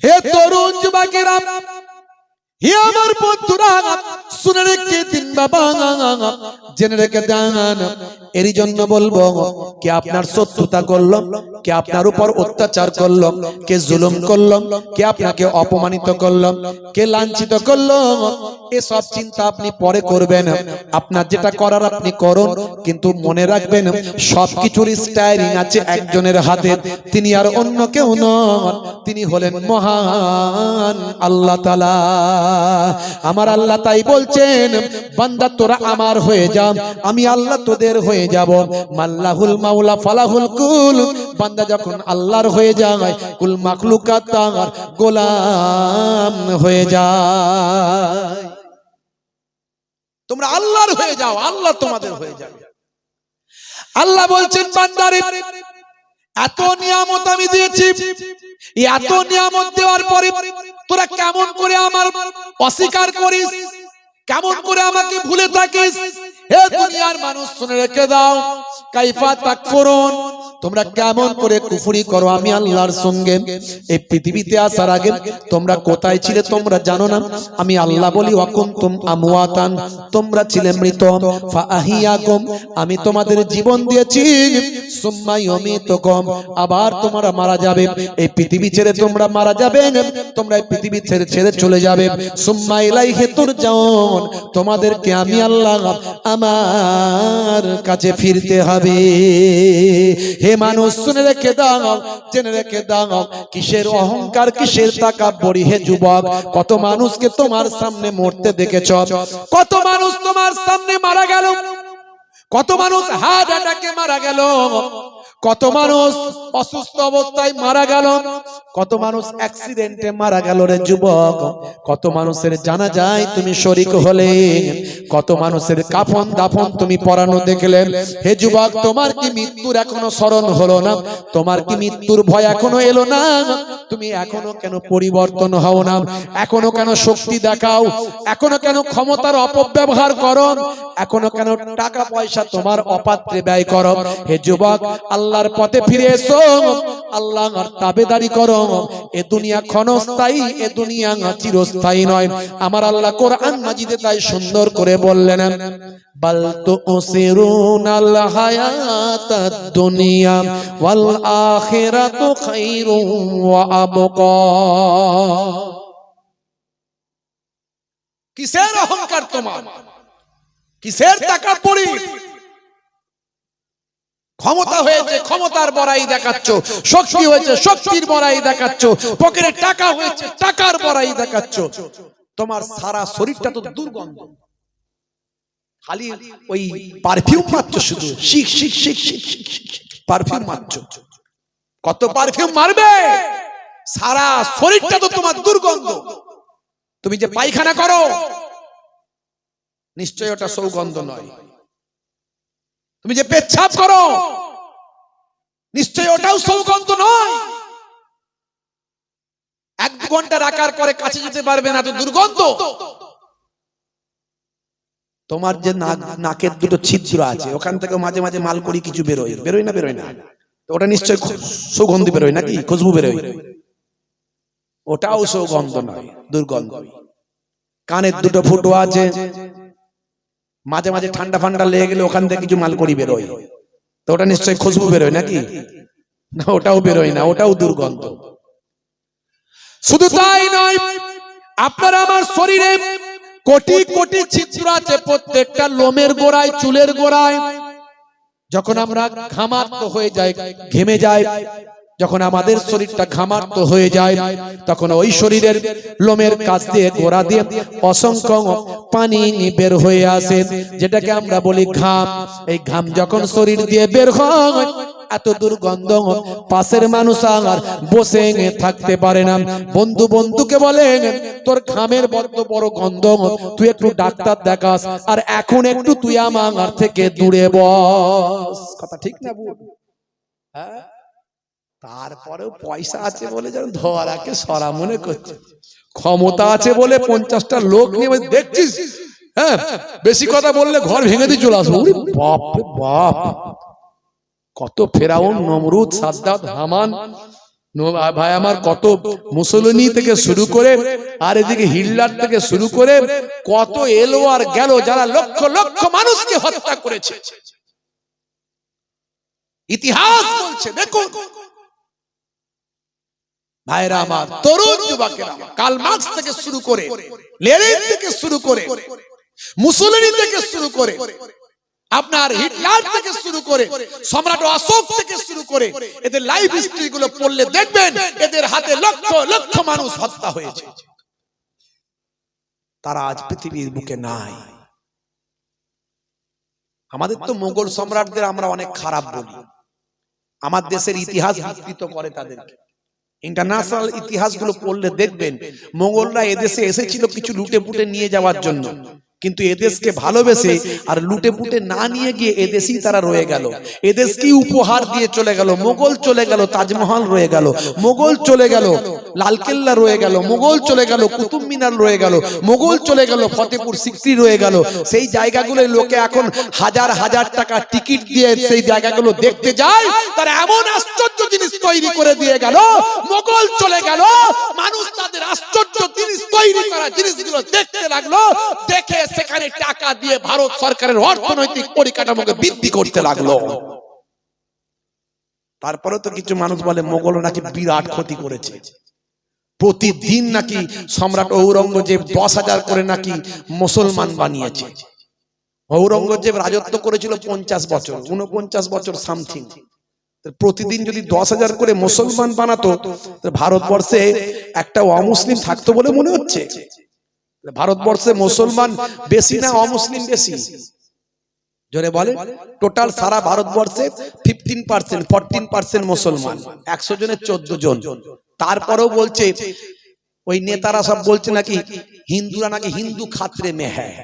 হে তরুণ যুবকেরা, হে আমার বন্ধুরা, শুনে রেখে দিন বাবা, জেনে রেখে দেন। এরই জন্য বলবো, কে আপনার শত্রুতা করলো, কে আপনার উপর অত্যাচার করলো, কে জুলুম করলো, কে আপনাকে অপমানিত করলো, কে লাঞ্ছিত করলো, এসব চিন্তা আপনি পরে করবেন। আপনার যেটা করার আপনি করুন, কিন্তু মনে রাখবেন সবকিছুর স্টাইরিং আছে একজনের হাতে, তিনি আর অন্য কেউ নন, তিনি হলেন মহান আল্লাহ তাআলা। আমার আল্লাহ তাই বলছেন, বান্দা তোরা আমার হয়ে যা, আমি আল্লাহ তোদের হয়ে যাব। মাল্লাহুল মাওলা ফালাহুল কুল, বান্দা যখন আল্লাহর হয়ে যায়, কুল মাখলুকাত তার গোলাম হয়ে যায়। তোমরা আল্লাহর হয়ে যাও, আল্লাহ তোমাদের হয়ে যাবে। আল্লাহ বলছেন, বান্দারে এত নিয়ামত আমি দিয়েছি, এত নিয়ামত দেওয়ার পরে তোরা কেমন করে আমার অস্বীকার করিস, কেমন করে আমাকে ভুলে থাকিস? হে দুনিয়ার মানুষ, শুনে রেখে দাও, কাইফা তাকফুরুন, তোমরা কেমন করে কুফরি করো আমি আল্লাহর সঙ্গে। এই পৃথিবীতে আসার আগে তোমরা কোথায় ছিলে তোমরা জানো না? আমি আল্লাহ বলি, ওয়াকুনতুম আমওয়াতান, তোমরা ছিলে মৃত, ফাআহিয়াকুম, আমি তোমাদের জীবন দিয়েছি, সুম্মা ইউমিতুকুম, আবার তোমরা মারা যাবে। এই পৃথিবী ছেড়ে তোমরা মারা যাবে, তোমরা এই পৃথিবী ছেড়ে চলে যাবে। সুম্মা ইলাইহি তুরজাউন, তোমাদেরকে আমি আল্লাহ আমার কাছে ফিরতে হবে। হে মানুষ, শুনে রেখে দাও, জেনে রেখে দাও, কিসের অহংকার, কিসের তাকাব্বুরি? হে যুবক, কত মানুষকে তোমার সামনে মরতে দেখেছ, কত মানুষ তোমার সামনে মারা গেল, কত মানুষ হার্ট অ্যাটাকে মারা গেল, কত মানুষ অসুস্থ অবস্থায় মারা গেল, কত মানুষ অ্যাক্সিডেন্টে মারা গেল রে যুবক, কত মানুষের জানাজায় তুমি শরীক হলে, কত মানুষের কাফন দাফন তুমি পরানো দেখলে। হে যুবক, তোমার কি মৃত্যুর এখনো স্মরণ হলো না? তোমার কি মৃত্যুর ভয় এখনো এলো না? তুমি এখনো কেন পরিবর্তন হও না? এখনো কেন শক্তি দেখাও? এখনো কেন ক্ষমতার অপব্যবহার করো? এখনো কেন টাকা পয়সা তোমার অপাত্রে ব্যয় করো? হে যুবক, আল্লাহর পথে ফিরে এসো, আল্লাহর তাবেদারি করো। এ দুনিয়া ক্ষণস্থায়ী, এ দুনিয়া চিরস্থায়ী নয়। আমার আল্লাহ কোরআন মাজিদে তাই সুন্দর করে বললেন, বাল তুসিরুনাল হায়াতাদ দুনিয়া ওয়াল আখিরাতু খায়রুন ওয়া আবকা। কিসের অহংকার তোমার? কিসের তাকাব্বুরি? ক্ষমতা হয়েছে, ক্ষমতার বড়াই দেখাচ্ছ, শক্তি হয়েছে, শক্তির বড়াই দেখাচ্ছ, পকেটে টাকা হয়েছে, টাকার বড়াই দেখাচ্ছ। তোমার সারা শরীরটা তো দুর্গন্ধ, খালি ওই পারফিউম মারছ, শুধু শিখ শিখ শিখ শিখ পারফিউম মারছ। কত পারফিউম মারবে? সারা শরীরটা তো তোমার দুর্গন্ধ। তুমি যে পায়খানা করো, নিশ্চয় ওটা সৌগন্ধ নয়। তুমি যে পেচ্ছাপ করো, নিশ্চয় ওটাও সৌগন্ধ নয়। 1-2 ঘন্টা রাখার পরে কাছে যেতে পারবে না, তো দুর্গন্ধ। তোমার যে নাকের দুটো ছিদ্র আছে, ওখান থেকে মাঝে মাঝে মালকড়ি কিছু বেরোয়, বেরোয় না? বেরোয় না? তো ওটা নিশ্চয় সুগন্ধি বেরোয় নাকি? খুশবু বেরোয়? ওটাও সৌগন্ধ নয়, দুর্গন্ধ। কানের দুটো ফুটো আছে, মাঝে মাঝে ঠান্ডা ফান্ডা লেগে গেলে ওখান থেকে কিছু মালকড়ি বেরোয়, তো ওটা নিশ্চয় খুশবু বেরোয় নাকি? না, ওটাও বেরোয় না, ওটাও দুর্গন্ধ। শুধু তাই নয়, আপনার আমার শরীরে কোটি কোটি ছিদ্র আছে, প্রত্যেকটা লোমের গোড়ায়, চুলের গোড়ায়। যখন আমরা ঘামাক্ত হয়ে যাই, ঘেমে যাই, যখন আমাদের শরীরটা ঘামাক্ত হয়ে যায়, তখন ওই শরীরের লোমের কাছ দিয়ে, গোড়া দিয়ে অসংখ্য পানি বের হয়ে আসে, যেটাকে আমরা বলি ঘাম। এই ঘাম যখন শরীর দিয়ে বের হয়, এত দুর্গন্ধ, পাশের মানুষ আর বসে থাকতে পারে না। বন্ধু বন্ধুকে বলে, তোর ঘামের বড্ড বড় গন্ধ, তুই একটু ডাক্তার দেখাস, আর এখন একটু তুই আমার থেকে দূরে বস। কথা ঠিক না? হ্যাঁ, তারপরেও পয়সা আছে বলে যেন ধরাকে সরা মনে করছে, ক্ষমতা আছে বলে 50টা লোক নিয়ে দেখছিস, হ্যাঁ, বেশি কথা বললে ঘর ভেঙে দিয়ে চলে আসবো। বাপ রে বাপ, কত ফেরাউন, নমরুদ, সাদ্দাত, হামান, ভাই আমার, কত মুসলিনী থেকে শুরু করে আর এদিকে হিটলার থেকে শুরু করে কত এলো আর গেল, যারা লক্ষ লক্ষ মানুষকে হত্যা করেছে। ইতিহাস বলছে, দেখুন ভাইরা আমার, তরুণ যুবকেরা, কার্ল মার্কস থেকে শুরু করে, লেনিন থেকে শুরু করে, মুসলিনী থেকে শুরু করে, আপনার হিটলার থেকে শুরু করে, সম্রাট অশোক থেকে শুরু করে, এদের লাইফ হিস্ট্রি গুলো পড়লে দেখবেন এদের হাতে লক্ষ লক্ষ মানুষ হত্যা হয়েছে। তারা আজ পৃথিবীর বুকে নাই। আমাদের তো মোগল সম্রাটদের আমরা অনেক খারাপ বলি, আমার দেশের ইতিহাস বিকৃত করে তাদেরকে। ইন্টারন্যাশনাল ইতিহাসগুলো পড়লে দেখবেন মোগলরা এদেশে এসেছিল কিছু লুটে পুটে নিয়ে যাওয়ার জন্য, কিন্তু এদেশকে ভালোবেসে আর লুটে পুটে না নিয়ে গিয়ে এদেশেই তারা রয়ে গেল, এদেশকেই উপহার দিয়ে চলে গেল। মোগল চলে গেল, তাজমহল রয়ে গেল, মোগল চলে গেল, লালকেল্লা রয়ে গেল, মোগল চলে গেল, কুতুব মিনার রয়ে গেল, মোগল চলে গেল, ফতেপুর সিক্রি রয়ে গেল। সেই জায়গাগুলো লোকে এখন হাজার হাজার টাকা টিকিট দিয়ে সেই জায়গাগুলো দেখতে যায়। তারা এমন আশ্চর্য জিনিস তৈরি করে দিয়ে গেল, মোগল চলে গেল, মানুষ তাদের আশ্চর্য জিনিস তৈরি করা জিনিসগুলো দেখতে লাগলো, দেখে সেখানে টাকা দিয়ে ভারত সরকারের অর্থনৈতিক পরিকাঠামোকে বৃদ্ধি করতে লাগলো। তারপরে তো কিছু মানুষ বলে মোগল নাকি বিরাট ক্ষতি করেছে, প্রতিদিন নাকি সম্রাট ঔরঙ্গজেব 10,000 করে নাকি মুসলমান বানিয়েছে। ঔরঙ্গজেব রাজত্ব করেছিল 50 বছর, 49 বছর সামথিং। প্রতিদিন যদি 10,000 করে মুসলমান বানাতো, ভারতবর্ষে একটা অমুসলিম থাকতো বলে মনে হচ্ছে? ভারতবর্ষে মুসলমান বেশি না অমুসলিম বেশি? জোরে বলে। টোটাল সারা ভারতবর্ষে 15%, 14% মুসলমান, 100 জনের 14 জন। তারপরেও বলছে ওই নেতারা সব বলছে নাকি হিন্দুরা নাকি হিন্দু খাতরে মে হ্যায়।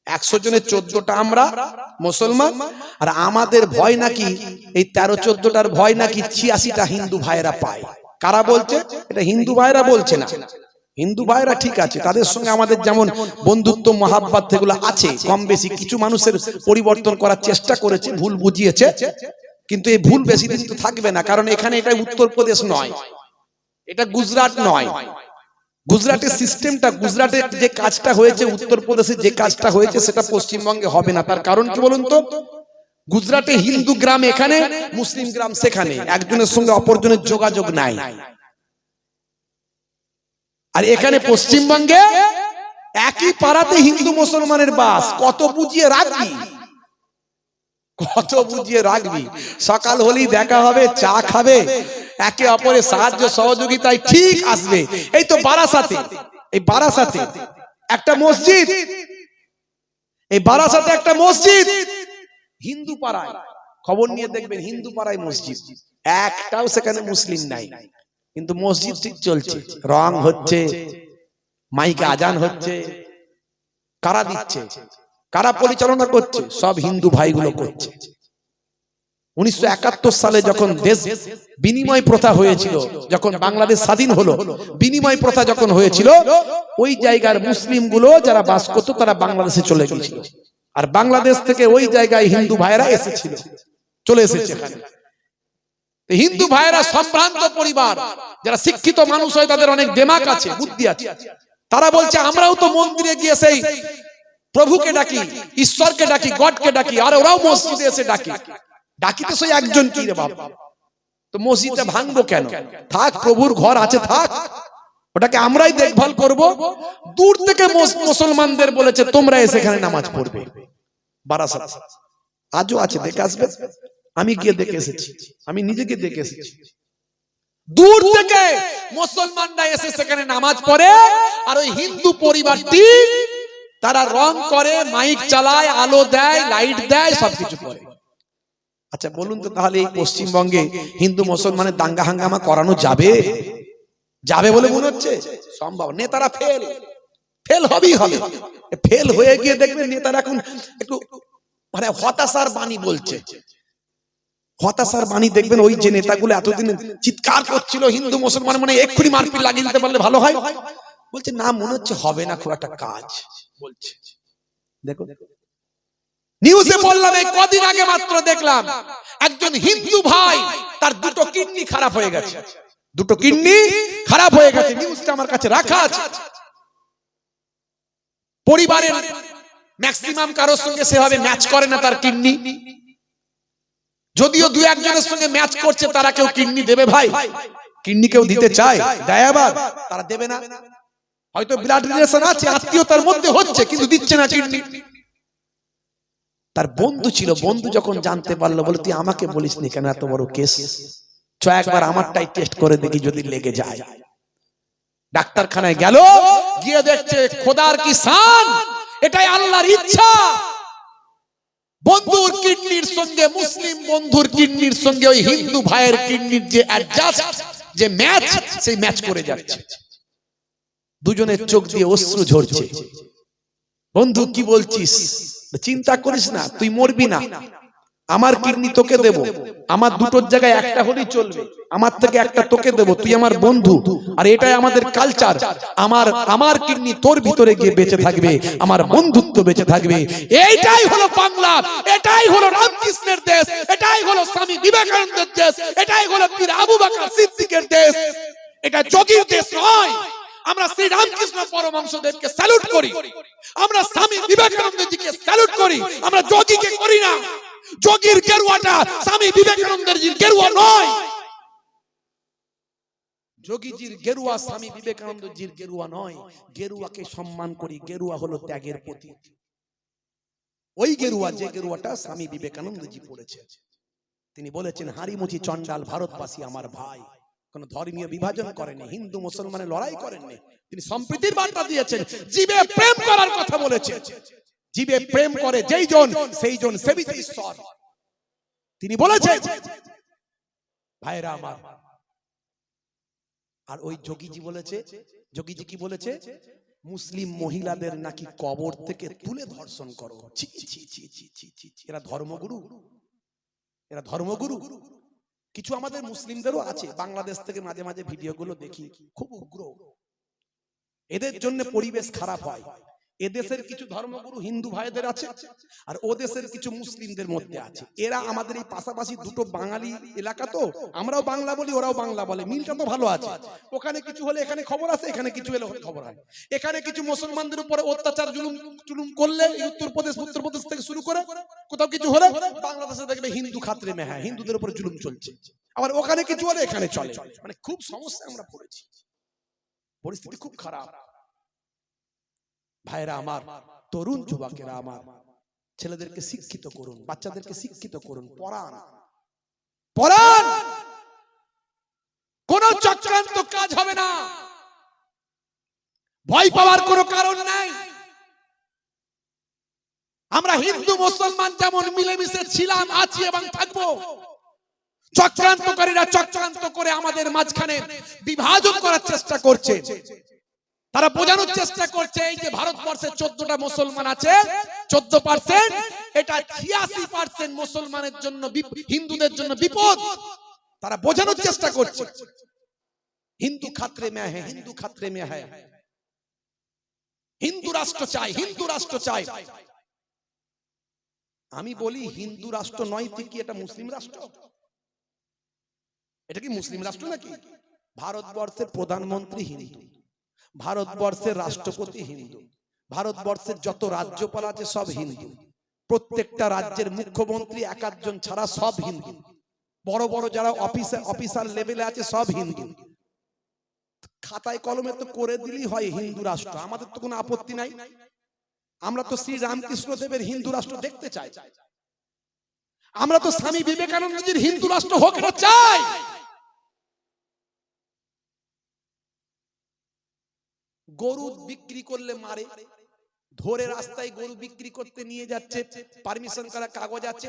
100 জনের 14টা আমরা মুসলমান, আর আমাদের ভয় নাকি এই 13-14টার ভয় নাকি 86টা হিন্দু ভাইরা পায়। কারা বলছে? এটা হিন্দু ভাইরা বলছে না। হিন্দু ভাইরা ঠিক আছে, তাদের সঙ্গে আমাদের যেমন বন্ধুত্ব মহাব্বত সেগুলো আছে কম বেশি। কিছু মানুষের পরিবর্তন করার চেষ্টা করেছে, ভুল বুঝিয়েছে, কিন্তু এই ভুল বেশি দিন তো থাকবে না। কারণ এখানে এটা উত্তরপ্রদেশ নয়, এটা গুজরাট নয়। গুজরাটের সিস্টেমটা, গুজরাটের যে কাজটা হয়েছে, উত্তরপ্রদেশে যে কাজটা হয়েছে সেটা পশ্চিমবঙ্গে হবে না। তার কারণ কি বলুন তো? গুজরাটে হিন্দু গ্রাম এখানে, মুসলিম গ্রাম সেখানে, একজনের সঙ্গে অপরজনের যোগাযোগ নাই। আর এখানে পশ্চিমবঙ্গে একই পাড়াতে হিন্দু মুসলমানের বাস। কত বুঝিয়ে রাখবি, কত বুঝিয়ে রাখবি? সকাল হলেই দেখা হবে, চা খাবে, একে অপরের সাহায্য সহযোগিতায় ঠিক আসবে। এই তো বারাসাতে, এই বারাসাতে একটা মসজিদ, এই বারাসাতে একটা মসজিদ হিন্দু পাড়ায়, খবর নিয়ে দেখবেন হিন্দু পাড়ায় মসজিদ, একটাও সেখানে মুসলিম নাই, কিন্তু মসজিদ ঠিক চলছে, রং হচ্ছে, মাইকে আজান হচ্ছে। কারা দিচ্ছে, কারা পরিচালনা করছে? সব হিন্দু ভাইগুলো করছে। 1971 সালে যখন দেশ বিনিময় প্রথা হয়েছিল, যখন বাংলাদেশ স্বাধীন হলো, বিনিময় প্রথা যখন হয়েছিল, ওই জায়গার মুসলিম গুলো যারা বাস করতো তারা বাংলাদেশে চলে গিয়েছিল, আর বাংলাদেশ থেকে ওই জায়গায় হিন্দু ভাইরা এসেছিল, চলে এসেছে। হিন্দু ভাইরা সম্ভ্রান্ত পরিবার, যারা শিক্ষিত মানুষ হয়, তাদের অনেক দিমাগ আছে, বুদ্ধি আছে। তারা বলছে আমরাও তো মন্দিরে গিয়ে সেই প্রভুকে ডাকি, ঈশ্বরকে ডাকি, গডকে ডাকি, আর ওরাও মসজিদে এসে ডাকি। ডাকিতে সেই একজন কি রে বাবা, তো মসজিদে ভাঙবো কেন? থাক, প্রভুর ঘর আছে, থাক, ওটাকে আমরাই দেখভাল করব। দূর থেকে মুসলমানদের বলেছে তোমরা এসে এখানে নামাজ পড়বে। বারাসাত আজও আছে, দেখে আসবে। আমি গিয়ে দেখে এসেছি, আমি নিজেকে দেখে এসেছি। দূর থেকে মুসলমানরা এসে সেখানে নামাজ পড়ে, আর ওই হিন্দু পরিবারটি তারা রং করে, মাইক চালায়, আলো দেয়, লাইট দেয়, সবকিছু করে। আচ্ছা বলুন তো, তাহলে এই পশ্চিমবঙ্গে হিন্দু মুসলমানের দাঙ্গা হাঙ্গামা করানো যাবে? যাবে বলে মনে হচ্ছে? সম্ভব। নেতারা ফেল হবেই হবে। ফেল হয়ে গিয়ে দেখবেন নেতারা এখন একটু মানে হতাশার বাণী বলছে, হতাশার বাণী। দেখবেন ওই যে নেতাগুলো এতদিন চিৎকার করছিল হিন্দু মুসলমান মানে এক্ষুনি মারপিট লাগিয়ে দিতে পারলে ভালো হয়, বলছে না, মনে হচ্ছে হবে না খুব একটা কাজ, বলছে। দেখো নিউজে বললাম, এই কদিন আগে মাত্র দেখলাম একজন হিন্দু ভাই, তার দুটো কিডনি খারাপ হয়ে গেছে। দুটো কিডনি খারাপ হয়ে গেছে, নিউজটা আমার কাছে রাখা আছে। পরিবারের ম্যাক্সিমাম কারোর সঙ্গে সেভাবে ম্যাচ করে না তার কিডনি, যদিও দু একজনের সঙ্গে ম্যাচ করছে, তারা কেউ কিডনি দেবে ভাই? কিডনি কেউ দিতে চায়? দেয় আবার তারা দেবে না। হয়তো ব্লাড রিলেশন আছে, আত্মীয়তার মধ্যে হচ্ছে, কিন্তু দিচ্ছে না কিডনি। তার বন্ধু ছিল, বন্ধু যখন জানতে পারলো, বলে তুই আমাকে বলিস নি কেন, এত বড় কেস, চ একবার আমারটাই টেস্ট করে দেখি যদি লেগে যায়। ডাক্তারখানায় গেল, গিয়ে দেখছে খোদার কি শান, এটাই আল্লাহর ইচ্ছা, বন্ধুর কিডনির সঙ্গে, মুসলিম বন্ধুর কিডনির সঙ্গে ওই হিন্দু ভাইয়ের কিডনির যে অ্যাডজাস্ট, যে ম্যাচ, সেই ম্যাচ করে যাচ্ছে। দুজনের চোখ দিয়ে অশ্রু ঝরছে। বন্ধু কি বলছিস? চিন্তা করিস না, তুই মরবি না, আমার কিডনি তোকে দেব, আমার দুটোর জায়গায় একটা হলেই চলবে, আমার থেকে একটা তোকে দেব, তুই আমার বন্ধু, আর এটাই আমাদের কালচার। আমার কিডনি তোর ভিতরে গিয়ে বেঁচে থাকবে, আমার বন্ধুত্ব বেঁচে থাকবে। এইটাই হলো বাংলা, এটাই হলো রামকৃষ্ণের দেশ, এটাই হলো স্বামী বিবেকানন্দের দেশ, এটাই হলো পীর আবু বকর সিদ্দিকের দেশ। এটা যোগীর দেশ নয়। আমরা শ্রী রামকৃষ্ণ পরমহংসদেবকে স্যালুট করি, আমরা স্বামী বিবেকানন্দজিকে স্যালুট করি, আমরা যোগীকে করি না। যোগীর গেরুয়াটা স্বামী বিবেকানন্দের গেরুয়া নয়। যোগীজির গেরুয়া স্বামী বিবেকানন্দজির গেরুয়া নয়। গেরুয়াকে সম্মান করি, গেরুয়া হলো ত্যাগের প্রতীক। ওই গেরুয়া, যে গেরুয়াটা স্বামী বিবেকানন্দজি পড়েছেন। তিনি বলেছেন, হাড়িমুচি চন্ডাল ভারতবাসী আমার ভাই। কোন ধর্মীয় বিভাজন করেনি, হিন্দু মুসলমানের লড়াই করেননি, তিনি সম্প্রীতির বার্তা দিয়েছেন। জীবে প্রেম করার কথা বলেছেন, জীবে প্রেম করে যেই জন, সেই জন সেবিতে ঈশ্বর, তিনি বলেছেন। ভাইরা আমার, আর ওই যোগীজি বলেছে, যোগীজি কি বলেছে? মুসলিম মহিলাদের নাকি কবর থেকে তুলে ধর্ষণ করো। ছি ছি ছি ছি ছি ছি, এরা ধর্মগুরু, এরা ধর্মগুরু। কিছু আমাদের মুসলিমদেরও আছে, বাংলাদেশ থেকে মাঝে মাঝে ভিডিওগুলো দেখি, খুব উগ্র। এদের জন্য পরিবেশ খারাপ হয়। এদেশের কিছু ধর্মগুরু হিন্দু ভাইদের আছে, আর ও দেশের কিছু মুসলিমদের মধ্যে আছে। এরা আমাদের এই পাশাপাশি দুটো বাঙালি এলাকা, তো আমরাও বাংলা বলি, ওরাও বাংলা বলে, মিলটা তো ভালো আছে। ওখানে কিছু হলে এখানে খবর আছে, এখানে কিছু হলে খবর হয়। এখানে কিছু মুসলমানদের উপরে অত্যাচার জুলুম করলে, উত্তরপ্রদেশ থেকে শুরু করে কোথাও কিছু হলে, বাংলাদেশে দেখবে হিন্দু খাতরে মে হ্যাঁ, হিন্দুদের উপরে জুলুম চলছে। আবার ওখানে কিছু হলে এখানে চলে। মানে খুব সমস্যা আমরা পড়েছি, পরিস্থিতি খুব খারাপ। ভাইরা আমার, তরুণ যুবকেরা আমার, ছেলেদেরকে শিক্ষিত করুন, বাচ্চাদেরকে শিক্ষিত করুন, পড়ান, পড়ান। কোন চক্রান্ত কাজ হবে না, ভয় পাওয়ার কোনো কারণ নাই। আমরা হিন্দু মুসলমান যেমন মিলেমিশে ছিলাম, আছি এবং থাকবো। চক্রান্তকারীরা চক্রান্ত করে আমাদের মাঝখানে বিভাজন করার চেষ্টা করছে। তারা বোঝানোর চেষ্টা করছে, এই যে ভারতবর্ষে 14টা মুসলমান আছে, 14%, এটা 86% মুসলমানের জন্য, হিন্দুদের জন্য বিপদ। তারা বোঝানোর চেষ্টা করছে হিন্দু খাতরে মে হ্যায়, হিন্দু খাতরে মে হ্যায়, হিন্দু রাষ্ট্র চাই, হিন্দু রাষ্ট্র চাই। আমি বলি, হিন্দু রাষ্ট্র নয় কি এটা মুসলিম রাষ্ট্র? এটা কি মুসলিম রাষ্ট্র নাকি? ভারতবর্ষের প্রধানমন্ত্রী হিন্দু, ভারতবর্ষের রাষ্ট্রপতি হিন্দু, ভারতবর্ষের যত রাজ্যপাল আছে সব হিন্দু, প্রত্যেকটা রাজ্যের মুখ্যমন্ত্রী একজন ছাড়া সব হিন্দু, বড় বড় যারা অফিসার লেভেলে আছে সব হিন্দু। খাতায় কলমে তো করে দিলেই হয় হিন্দু রাষ্ট্র, আমাদের তো কোনো আপত্তি নাই। আমরা তো শ্রী রামকৃষ্ণ দেবের হিন্দু রাষ্ট্র দেখতে চাই, আমরা তো স্বামী বিবেকানন্দজির হিন্দু রাষ্ট্র হোক না চাই। গরু বিক্রি করলে মারে, ধরে রাস্তায় গরু বিক্রি করতে নিয়ে যাচ্ছে, পারমিশন করা কাগজ আছে,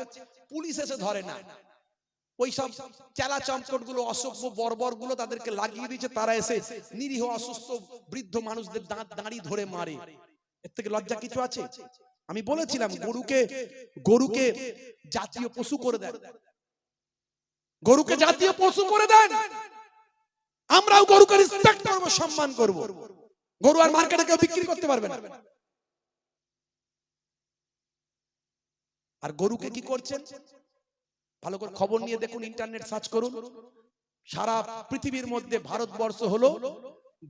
পুলিশ এসে ধরে না। ওই সব চেলা চম্পট গুলো, অসভ্য বর্বর গুলো তাদেরকে লাগিয়ে দিয়েছে, তারা এসে নিরীহ অসুস্থ বৃদ্ধ মানুষদের দাঁড়ি ধরে মারে। এর থেকে লজ্জা কিছু আছে? আমি বলেছিলাম, গরুকে জাতীয় পশু করে দেন, গরুকে জাতীয় পশু করে দেন, আমরাও গরুকে রেসপেক্ট করব, সম্মান করব। গরু আর মার্কেটে কেউ বিক্রি করতে পারবে না। আর গরুকে কি করছেন ভালো করে খবর নিয়ে দেখুন, ইন্টারনেট সার্চ করুন, সারা পৃথিবীর মধ্যে ভারতবর্ষ হলো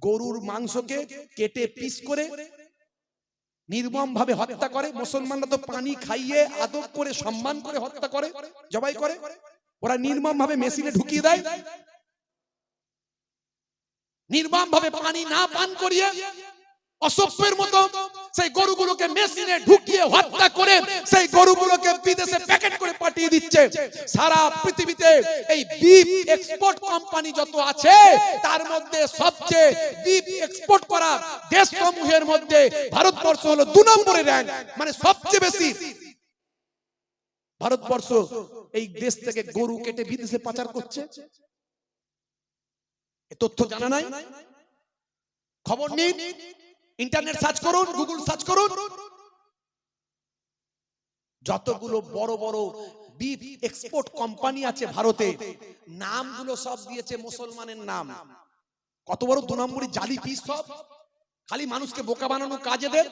গরুর মাংসকে কেটে পিস করে নির্মম ভাবে হত্যা করে। মুসলমানরা তো পানি খাইয়ে আদব করে সম্মান করে হত্যা করে, জবাই করে। ওরা নির্মম ভাবে মেশিনে ঢুকিয়ে দেয়, নির্মম ভাবে পানি না পান করিয়ে অসভ্যের মতো সেই গরুগুলোকে মেশিনে ঢুকিয়ে হত্যা করে সেই গরুগুলোকে বিদেশে প্যাকেট করে পাঠিয়ে দিচ্ছে। সারা পৃথিবীতে এই বিফ এক্সপোর্ট কোম্পানি যত আছে তার মধ্যে সবচেয়ে বিফ এক্সপোর্ট করা দেশ সমূহের মধ্যে ভারতবর্ষ হলো 2 নম্বরে র‍্যাঙ্ক, মানে সবচেয়ে বেশি। ভারতবর্ষ এই দেশ থেকে গরু কেটে বিদেশে পাচার করছে, এই তথ্য জানা নাই? খবর নিন, ইন্টারনেট সার্চ করুন, গুগল সার্চ করুন। যতগুলো বড় বড় বিফ এক্সপোর্ট কোম্পানি আছে ভারতে, নামগুলো সব দিয়েছে মুসলমানের নাম। কত বড় 2 নম্বরই জালি পিস সব, খালি মানুষকে বোকা বানানো কাজে দেয়।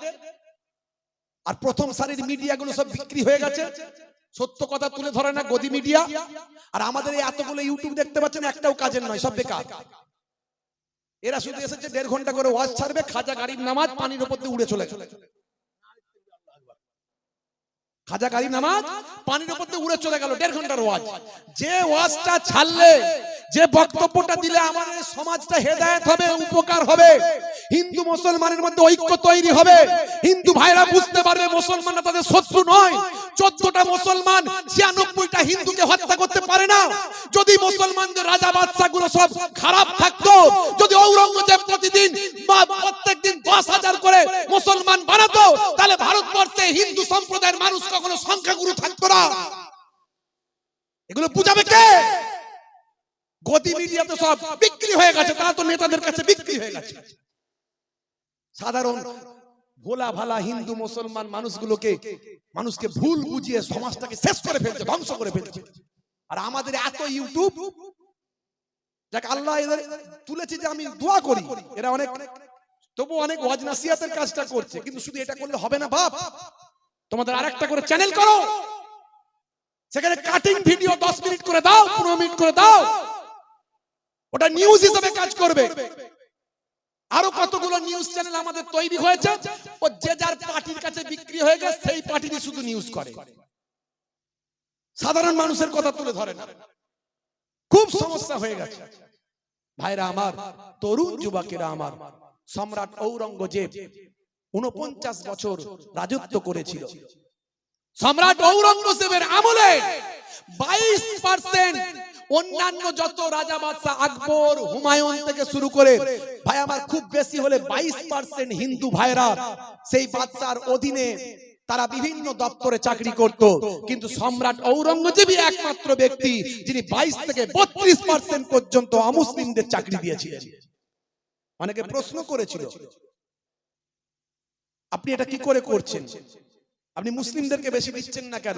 আর প্রথম সারির মিডিয়াগুলো সব বিক্রি হয়ে গেছে, সত্য কথা তুলে ধরে না গদি মিডিয়া। আর আমাদের এই এতগুলো ইউটিউব দেখতে পাচ্ছেন, একটাও কাজের নয়, সব বেকার। এরা শুধু এসেছে 1.5 ঘন্টা করে ওয়াজ ছাড়বে, খাজা গারিব নামাজ পানির উপর দিয়ে উড়ে চলে গেল। খাজা গারিব নামাজ পানির উপর দিয়ে উড়ে চলে গেল, 1.5 ঘন্টার ওয়াজ। যে ওয়াজটা ছাড়লে, যে বক্তব্যটা দিলে আমাদের সমাজটা হেদায়েত হবে, উপকার হবে, হিন্দু মুসলমানের মধ্যে ঐক্য তৈরি হবে, হিন্দু ভাইরা বুঝতে পারবে মুসলমানরা তাদের শত্রু নয়। 14টা মুসলমান 96টা হিন্দুকে হত্যা করতে পারে না। যদি মুসলমানদের রাজা বাদশাগুলো সব খারাপ থাকতো, যদি ঔরঙ্গজেব প্রতিদিন বা প্রত্যেকদিন 10,000 করে মুসলমান বানাতো, তাহলে ভারতবর্ষে হিন্দু সম্প্রদায়ের মানুষ কখনো সংখ্যাগুরু থাকতো না। এগুলো বুঝাবে কে? গদি মিডিয়াতে সব বিক্রি হয়ে গেছে, তারা তো নেতাদের কাছে বিক্রি হয়ে গেছে। সাধারণ ভোলা ভালা হিন্দু মুসলমান মানুষকে ভুল বুঝিয়ে সমাজটাকে শেষ করে ফেলছে, ধ্বংস করে ফেলছে। আর আমাদের এত ইউটিউব, যাক আল্লাহ এদের তুলেছে, যে আমি দোয়া করি এরা অনেক, তবু অনেক ওয়াজ নাসিহাতের কাজটা করছে। কিন্তু শুধু এটা করলে হবে না বাপ, তোমাদের আরেকটা করে চ্যানেল করো, সেখানে কাটিং ভিডিও 10 মিনিট করে দাও, 15 মিনিট করে দাও, ওটা নিউজ হিসেবে কাজ করবে। আরো কতগুলো নিউজ চ্যানেল আমাদের তৈরি হয়েছে, ও যে যার পার্টির কাছে বিক্রি হয়ে গেছে, সেই পার্টিরই শুধু নিউজ করে, সাধারণ মানুষের কথা তুলে ধরে না। খুব সমস্যা হয়ে গেছে ভাইরা আমার, তরুণ যুবকেরা আমার। সম্রাট ঔরঙ্গজেব 49 বছর রাজত্ব করেছিল। সম্রাট ঔরঙ্গজেবের আমলে 22% অন্যান্য যত রাজা বাদশা আকবর, হুমায়ুন থেকে শুরু করে ভাই আমার, খুব বেশি হলে 22% হিন্দু ভাইরা সেই বাদশার অধীনে তারা বিভিন্ন দপ্তরে চাকরি করত। কিন্তু সম্রাট ঔরঙ্গজেবই একমাত্র ব্যক্তি যিনি 22 থেকে 32% পর্যন্ত অমুসলিমদের চাকরি দিয়েছিলেন। অনেকে প্রশ্ন করেছিল, আপনি এটা কি করে করছেন, আপনি মুসলিমদেরকে বেশি দিচ্ছেন না কেন?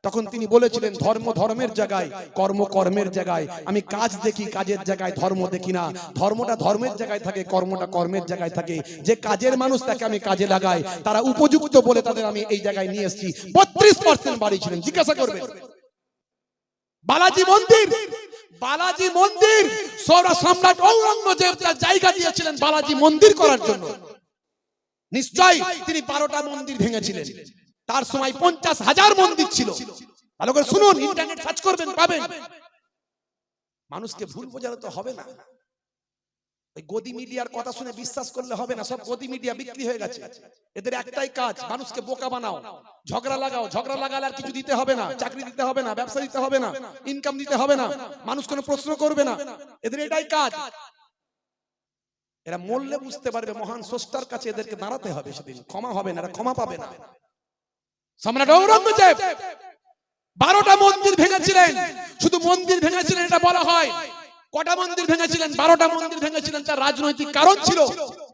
তখন তিনি বলেছিলেন, ধর্ম ধর্মের জায়গায়, কর্ম কর্মের জায়গায়। আমি কাজ দেখি, কাজের জায়গায় ধর্ম দেখি না। ধর্মটা ধর্মের জায়গায় থাকে, কর্মটা কর্মের জায়গায় থাকে। যে কাজের মানুষ তাকে আমি কাজে লাগাই, তারা উপযুক্ত বলে তাদের আমি এই জায়গায় নিয়ে এসেছি। 32% বাড়িয়েছিলেন। জিজ্ঞাসা করবেন বালাজি মন্দির সম্রাট ঔরঙ্গজেব তার জায়গা দিয়েছিলেন বালাজি মন্দির করার জন্য। নিশ্চয়ই তিনি 12টা মন্দির ভেঙেছিলেন। তার সময় 50,000 মন্দির ছিল। ভালো করে শুনুন, ইন্টারনেট সার্চ করবেন, পাবেন। মানুষকে ভুল বোঝালে তো হবে না। ওই গদি মিডিয়ার কথা শুনে বিশ্বাস করলে হবে না। সব গদি মিডিয়া বিক্রি হয়ে গেছে। এদের একটাই কাজ, মানুষকে বোকা বানাও, ঝগড়া লাগাও। ঝগড়া লাগালে আর কিছু দিতে হবে না, চাকরি দিতে হবে না, ব্যবসা দিতে হবে না, ইনকাম দিতে হবে না, মানুষ কোনো প্রশ্ন করবে না। এদের এটাই কাজ। এরা মরলে বুঝতে পারবে মহান স্রষ্টার কাছে এদেরকে দাঁড়াতে হবে, সেদিন ক্ষমা হবে না, এরা ক্ষমা পাবে না। সম্রাট ঔরঙ্গজেব 12টা মন্দির ভেঙেছিলেন। শুধু মন্দির ভেঙেছিলেন এটা বলা হয়। কটা মন্দির ভেঙেছিলেন? 12টা মন্দির ভেঙেছিলেন। তার রাজনৈতিক কারণ ছিল।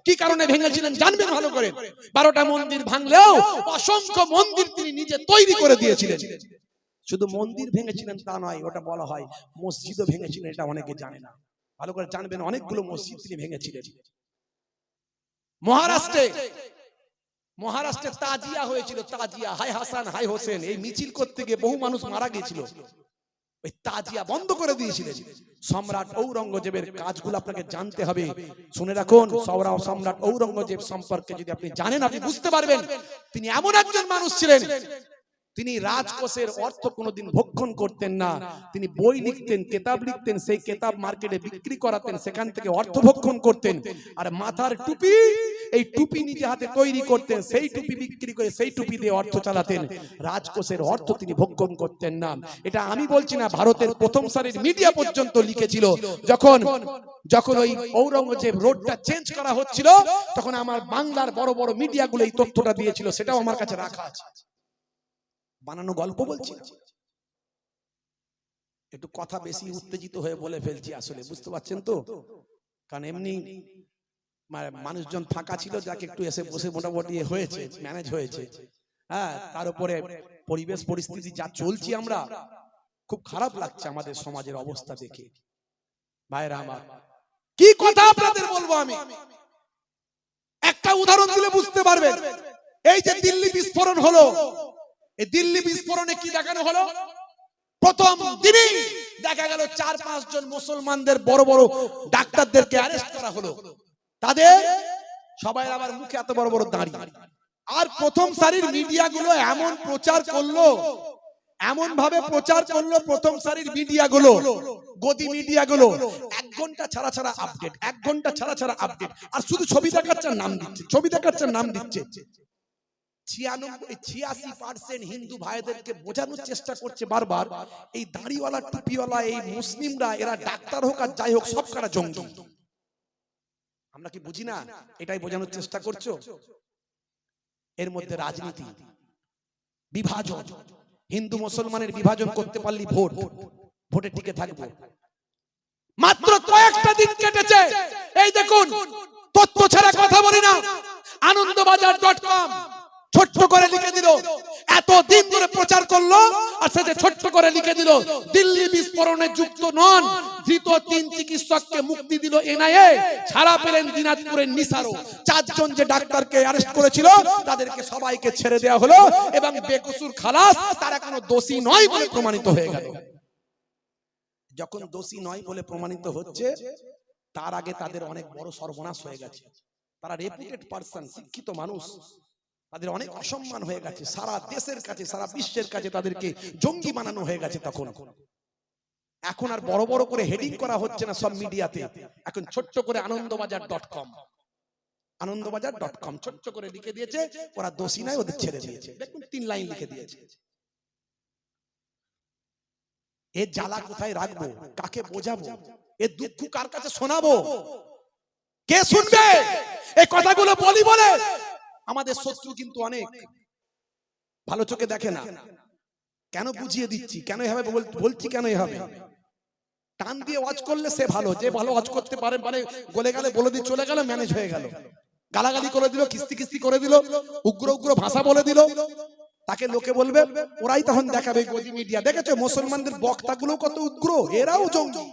কি কারণে ভেঙেছিলেন জানবেন ভালো করে। 12টা মন্দির ভাঙলেও অসংখ্য মন্দির তিনি নিজে তৈরি করে দিয়েছিলেন। শুধু মন্দির ভেঙেছিলেন তা নয়, ওটা বলা হয় মসজিদও ভেঙেছিলেন। এটা অনেকে জানে না, ভালো করে জানবেন। অনেকগুলো মসজিদ তিনি ভেঙেছিলেন। মহারাষ্ট্রে তাজিয়া হয়েছিল। তাজিয়া, হাই হাসান হাই হোসেন, এই মিছিল করতে গিয়ে বহু মানুষ মারা গিয়েছিল। ওই তাজিয়া বন্ধ করে দিয়েছিলেন। সম্রাট ঔরঙ্গজেবের কাজগুলো আপনাকে জানতে হবে। শুনে রাখুন, সম্রাট ঔরঙ্গজেব সম্পর্কে যদি আপনি জানেন, আপনি বুঝতে পারবেন তিনি এমন একজন মানুষ ছিলেন, তিনি রাজকোষের অর্থ কোনোদিন ভক্ষণ করতেন না। তিনি বই লিখতেন, কেতাব লিখতেন, সেই কেতাব মার্কেটে বিক্রি করাতেন, সেখান থেকে অর্থ ভক্ষণ করতেন। আর মাথার টুপি, এই টুপি নিজে হাতে তৈরি করতেন, সেই টুপি বিক্রি করে সেই টুপি দিয়ে অর্থ চালাতেন। রাজকোষের অর্থ তিনি ভক্ষণ করতেন না। এটা আমি বলছি না, ভারতের প্রথম সারির মিডিয়া পর্যন্ত লিখেছিল। যখন ওই ঔরঙ্গজেব রোডটা চেঞ্জ করা হচ্ছিল, তখন আমার বাংলার বড় বড় মিডিয়াগুলো এই তথ্যটা দিয়েছিল, সেটাও আমার কাছে রাখা আছে। বানানো গল্প বলছি, একটু কথা বেশি উত্তেজিত হয়ে বলে ফেলছি আসলে, বুঝতে পারছেন তো? কারণ এমনি মানুষজন ফাঁকা ছিল, যাকে একটু এসে বসে মোটামুটি হয়েছে, ম্যানেজ হয়েছে। হ্যাঁ, তার উপরে পরিবেশ পরিস্থিতি যা চলছি, আমরা খুব খারাপ লাগছে আমাদের সমাজের অবস্থা দেখে। ভাইরা আমার, কি কথা আপনাদের বলবো আমি, একটা উদাহরণ দিলে বুঝতে পারবেন। এই যে দিল্লি বিস্ফোরণ হলো, এই দিল্লি বিস্ফোরণে কি দেখানো হলো? প্রথম দিনই দেখা গেল 4-5 জন মুসলমানদের বড় বড় ডাক্তারদেরকে অ্যারেস্ট করা হলো। তাদের সবাই আবার মুখে এত বড় বড় দাড়ি। আর প্রথম সারির মিডিয়াগুলো এমন প্রচার করলো, এমন ভাবে প্রচার করলো, প্রথম সারির মিডিয়াগুলো, গদি মিডিয়াগুলো 1 ঘন্টা ছাড়া ছাড়া আপডেট, 1 ঘন্টা ছাড়া ছাড়া আপডেট। আর শুধু ছবি দেখাচ্ছে, নাম দিচ্ছে, ছবি দেখাচ্ছে, নাম দিচ্ছে। 86% হিন্দু ভাইদেরকে বোঝানোর চেষ্টা করছে বারবার, এই দাড়িওয়ালা টুপিওয়ালা এই মুসলিমরা, এরা ডাক্তার হোক আর যাই হোক, সব কারা জঙ্গি। আমরা কি বুঝি না? এটাই বোঝানোর চেষ্টা করছো। এর মধ্যে রাজনীতি, বিভাজন, হিন্দু মুসলমানের বিভাজন করতে পারলি ভোটে টিকে থাকবো। মাত্র কয়েকটা দিন কেটেছে, এই দেখুন, তথ্য ছাড়া কথা বলি না, আনন্দবাজার.com ছোট্ট করে লিখে দিল, এত দিন ধরে প্রচার করলো, আর সেটা ছোট্ট করে লিখে দিল, দিল্লি বিস্ফোরণে যুক্ত নন ধৃত 3 চিকিৎসককে মুক্তি দিল এনআইএ, ছাড়া পেলেন দিনাজপুরের নিসারও। 4 জন যে ডাক্তারকে অ্যারেস্ট করেছিল, তাদেরকে সবাইকে ছেড়ে দেওয়া হলো এবং বেকসুর খালাস, তারা কোনো দোষী নয় বলে প্রমাণিত হয়ে গেল। যখন দোষী নয় বলে প্রমাণিত হচ্ছে, তার আগে তাদের অনেক বড় সর্বনাশ হয়ে গেছে। তারা রেপুটেড পারসন, শিক্ষিত মানুষ, তাদের অনেক অসম্মান হয়ে গেছে, সারা দেশের কাছে, সারা বিশ্বের কাছে তাদেরকে জঙ্গি বানানো হয়ে গেছে। তখন এখন আর বড় বড় করে হেডিং করা হচ্ছে না সব মিডিয়াতে, এখন ছোট্ট করে আনন্দবাজার.com ছোট্ট করে লিখে দিয়েছে, ওরা দোষী নয়, ওদের ছেড়ে দিয়েছে। দেখুন 3 লাইন লিখে দিয়েছে। এর জ্বালা কোথায় রাখবো, কাকে বোঝাবো, এর দুঃখ কার কাছে শোনাবো, কে শুনবে? এই কথাগুলো বলি বলে আমাদের শত্রু কিন্তু অনেক ভালো চোখে দেখে না। কেন বুঝিয়ে দিচ্ছি, কেন এভাবে বলছি, কেন এভাবে টান দিয়ে ওয়াজ করলে সে ভালো, যে ভালো ওয়াজ করতে পারে, মানে গলে গেলে বলে দিয়ে চলে গেল, ম্যানেজ হয়ে গেল, গালাগালি করে দিল, কিস্তি কিস্তি করে দিল, উগ্র উগ্র ভাষা বলে দিল, তাকে লোকে বলবে, ওরাই তখন দেখাবে গদি মিডিয়া, দেখেছো মুসলমানদের বক্তাগুলো কত উগ্র, এরাও জঙ্গি।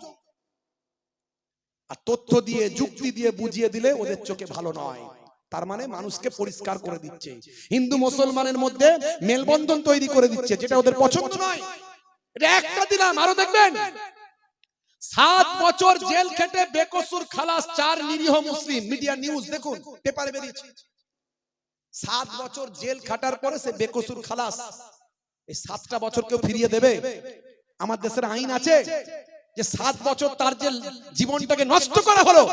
আর তথ্য দিয়ে, যুক্তি দিয়ে বুঝিয়ে দিলে ওদের চোখে ভালো নয়। তার মানে মানুষকে পরিষ্কার করে দিচ্ছে, হিন্দু মুসলমানের মধ্যে মেলবন্ধন তৈরি করে দিচ্ছে, যেটা ওদের পছন্দ নয়। এটা একটা দিলাম, আরো দেখবেন। 7 বছর জেল খেটে বেকসুর খালাস 4 নিরীহ মুসলিম। মিডিয়া নিউজ দেখুন, পেপারে বেরিয়েছে। 7 বছর জেল খাটার পরে সে বেকসুর খালাস। এই 7টা বছর কেউ ফিরিয়ে দেবে? আমার দেশের আইন আছে যে 7 বছর তার যে জীবনটাকে নষ্ট করা হলো,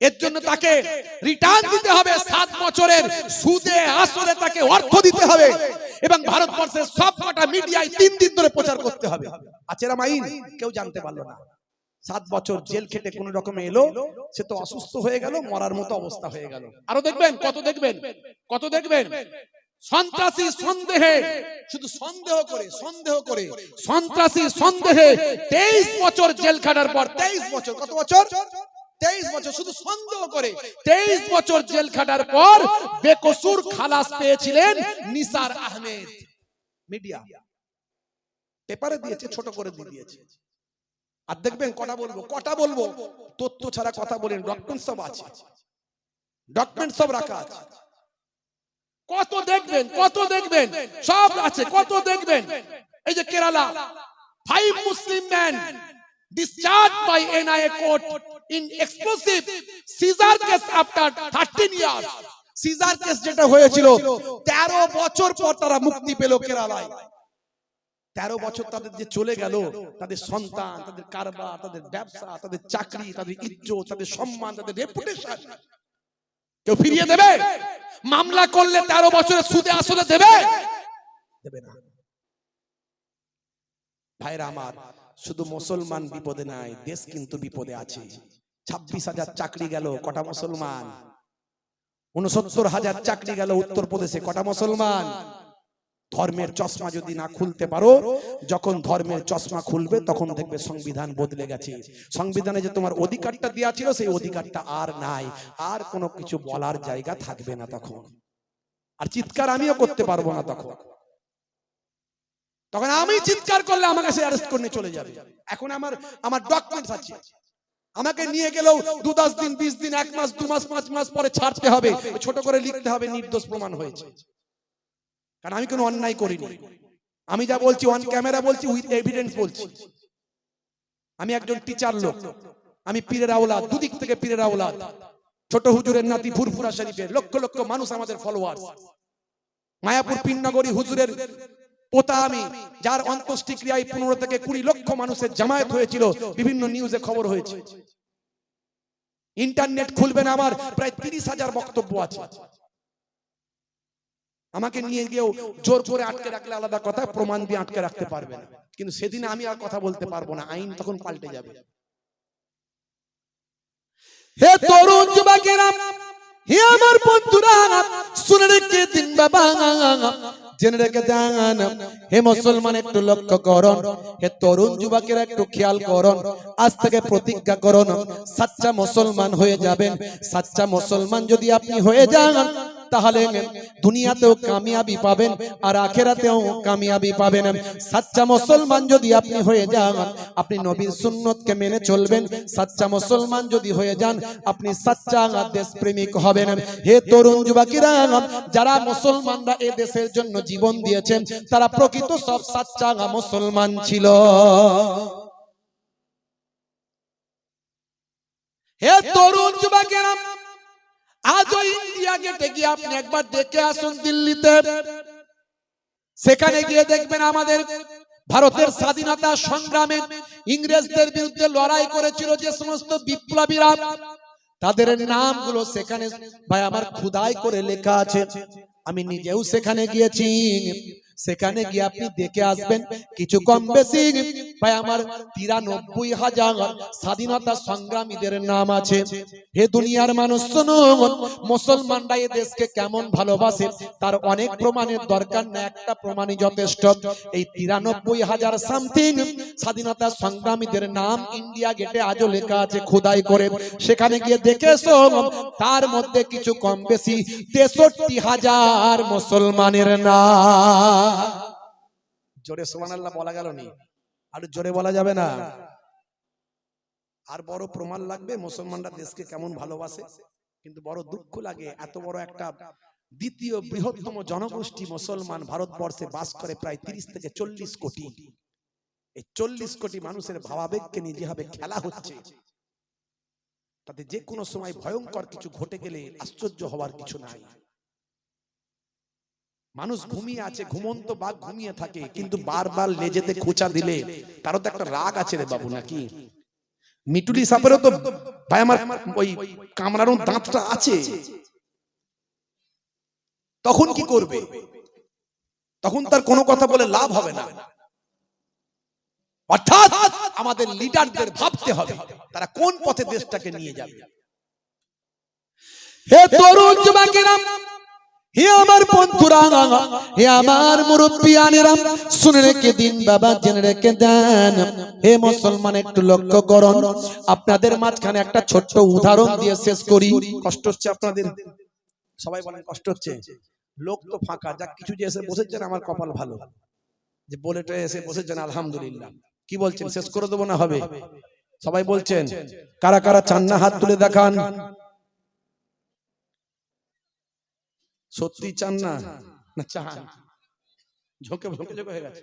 এর জন্য তাকে রিটার্ন দিতে হবে। 7 বছরের সুদে আসলে তাকে অর্থ দিতে হবে, এবং ভারতবর্ষের সবকটা মিডিয়ায় 3 দিন ধরে প্রচার করতে হবে। আচ্ছা, এরকম আইন কেউ জানতে পারলো না। 7 বছর জেল খেটে কোন রকমে এলো, সে তো অসুস্থ হয়ে গেল, মরার মতো অবস্থা হয়ে গেল। আরো দেখবেন, কত দেখবেন সন্ত্রাসী সন্দেহে, শুধু সন্দেহ করে সন্ত্রাসী সন্দেহে 23 বছর জেল খাটার পর, 23 বছর, কত বছর? 23 বছর শুধু সন্দেহ করে 23 বছর জেল খাটার পর বেকসুর খালাস পেয়েছিলেন নিসার আহমেদ। মিডিয়া পেপারে দিয়েছে, ছোট করে দিয়েছে। আর দেখবেন, কটা বলবো, তথ্য ছাড়া কথা বলেন, ডকুমেন্ট সব আছে, ডকুমেন্ট সব রাখা আছে। কত দেখবেন সব আছে, কত দেখবেন। এই যে Kerala, 5 Muslim men discharged by NIA court in explosive Caesar case after 13 years. Caesar case যেটা হয়েছিল 13 বছর পর তারা মুক্তি পেল কেরালায়। 13 বছর তাদের যে চলে গেল, তাদের সন্তান, তাদের কারবার, তাদের ব্যবসা, তাদের চাকরি, তাদের ইজ্জত, তাদের সম্মান, তাদের রেপুটেশন কেউ ফিরিয়ে দেবে? মামলা করলে 13 বছরের সুদে আসলে দেবে? দেবে না। ভাইরা আমার, শুধু মুসলমান বিপদে নাই, দেশ কিন্তু বিপদে আছে। 26,000 চাকরি গেল, কটা মুসলমান? 69,000 চাকরি গেল উত্তরপ্রদেশে, কটা মুসলমান? ধর্মের চশমা যদি না খুলতে পারো, যখন ধর্মের চশমা খুলবে তখন দেখবে সংবিধান বদলে গেছে। সংবিধানে যে তোমার অধিকারটা দেওয়া ছিল সেই অধিকারটা আর নাই, আর কোনো কিছু বলার জায়গা থাকবে না তখন। আর চিৎকার আমিও করতে পারবো না তখন। তখন আমি চিৎকার করলে আমাকে সে অ্যারেস্ট করে চলে যাবে। এখন আমার ডকুমেন্টস আছে, আমাকে নিয়ে গেলেও 2-10 দিন, 20 দিন, 1 মাস, 2 মাস, 5 মাস পরে ছাড়তে হবে, ছোট করে লিখতে হবে নির্দোষ প্রমাণ হয়েছে। কারণ আমি কোনো অন্যায় করিনি। আমি যা বলছি অন ক্যামেরা বলছি, উইথ এভিডেন্স বলছি। আমি একজন টিচার লোক, আমি পীরের আওলাদ, দুদিক থেকে পীরের আওলাদ। ছোট হুজুরের নাতি ফুরফুরা শরীফের লক্ষ লক্ষ মানুষ আমাদের ফলোয়ার্স। মায়াপুর পীরনগরী হুজুরের পোতা আমি, যার অন্ত্যেষ্টিক্রিয়ায় 15 থেকে 20 লক্ষ মানুষের জামায়াত হয়েছিল, বিভিন্ন নিউজে খবর হয়েছে। ইন্টারনেট খুলবেন, আমার প্রায় 30,000 বক্তব্য আছে। আমাকে নিয়ে গিয়েও জোর করে আটকে রাখলে আলাদা কথা, প্রমাণ দিয়ে আটকে রাখতে পারবে না। কিন্তু সেদিন আমি আর কথা বলতে পারবো না, আইন তখন পাল্টে যাবে। হে তরুণ যুবকেরা, হে আমার বন্ধুরা, শুনে রেখে দিন বাবা, জেনে রেখে দেন। হে মুসলমান, একটু লক্ষ্য করুন। হে তরুণ যুবকেরা, একটু খেয়াল করুন। আজ থেকে প্রতিজ্ঞা করুন, সাচ্চা মুসলমান হয়ে যাবেন। সাচ্চা মুসলমান যদি আপনি হয়ে যান, তাহলে দুনিয়াতেও কামিয়াবি পাবেন আর আখিরাতেও কামিয়াবি পাবেন। সাচ্চা মুসলমান যদি আপনি হয়ে যান, আপনি নবীর সুন্নতকে মেনে চলবেন। সাচ্চা মুসলমান যদি হয়ে যান, আপনি সাচ্চা দেশপ্রেমিক হবেন। হে তরুণ যুবকেরা, যারা মুসলমানরা এই দেশের জন্য জীবন দিয়েছেন, তারা প্রকৃত সব সাচ্চা মুসলমান ছিল। হে তরুণ যুবকেরা, আজও ইন্ডিয়া গেটে গিয়ে আপনি একবার দেখে আসুন দিল্লিতে। সেখানে গিয়ে দেখবেন আমাদের ভারতের স্বাধীনতা সংগ্রামে ইংরেজদের বিরুদ্ধে লড়াই করেছিল যে সমস্ত বিপ্লবীরা, তাদের নামগুলো সেখানে ভাই আমার খোদাই করে লেখা আছে। আমি নিজেও সেখানে গিয়েছি। সেখানে গিয়ে আপনি দেখে আসবেন, কিছু কম বেশি ভাই আমার 93,000 স্বাধীনতা সংগ্রামীদের নাম আছে। হে দুনিয়ার মানুষ শুনুন, মুসলমানরা এই দেশকে কেমন ভালোবাসে তার অনেক প্রমাণের দরকার না, একটা প্রমাণই যথেষ্ট। এই 93,000 সামথিং স্বাধীনতা সংগ্রামীদের নাম ইন্ডিয়া গেটে আজও লেখা আছে খোদাই করে। সেখানে গিয়ে দেখে এসো, তার মধ্যে কিছু কম বেশি 63,000 মুসলমানের নাম। জোরে সুবহানাল্লাহ বলা গেল নি? আর জোরে বলা যাবে না? আর বড় প্রমাণ লাগবে মুসলমানরা দেশকে কেমন ভালোবাসে। কিন্তু বড় দুঃখ লাগে, এত বড় একটা দ্বিতীয় বৃহত্তম জনগোষ্ঠী মুসলমান ভারতবর্ষে বাস করে প্রায় 30 থেকে 40 কোটি। এই 40 কোটি মানুষের ভাবাবেগকে নিয়ে যেভাবে খেলা হচ্ছে, তাতে যে কোনো সময় ভয়ঙ্কর কিছু ঘটে গেলে আশ্চর্য হওয়ার কিছু নাই। মানুষ ঘুমিয়ে আছে, ঘুমন্ত বাঘ ঘুমিয়ে থাকে, কিন্তু বারবার লেজেতে খোঁচা দিলে তারও তো একটা রাগ আছে রে বাবু, নাকি? মিটুলি সাপেরও তো ভাই আমার ওই কামড়ানোর দাঁতটা আছে। তখন কি করবে? তখন তার কোনো কথা বলে লাভ হবে না। অর্থাৎ আমাদের লিডারদের ভাবতে হবে তারা কোন পথে দেশটাকে নিয়ে যাবে। হে তরুণ যুবকেরা, হে আমার বন্ধুরা, হে আমার মুরব্বিয়ানেরা, শুনে রেখে দিন বাবা, জেনে রেখে দেন। হে মুসলমান, একটু লক্ষ্য করুন। আপনাদের মাঝখানে একটা ছোট্ট উদাহরণ দিয়ে শেষ করি। কষ্ট হচ্ছে আপনাদের? সবাই বলেন কষ্ট হচ্ছে? লোক তো ফাঁকা, যা কিছু যে এসে বসেছেন আমার কপাল ভালো, যে বলেটা এসে বসেছেন আলহামদুলিল্লাহ। কি বলছেন, শেষ করে দেবো না হবে? সবাই বলছেন? কারা কারা চান না হাত তুলে দেখান। সত্যি চান না? না চান? ঝোঁকে ঝোঁকে ঝোঁকে হয়ে গেছে।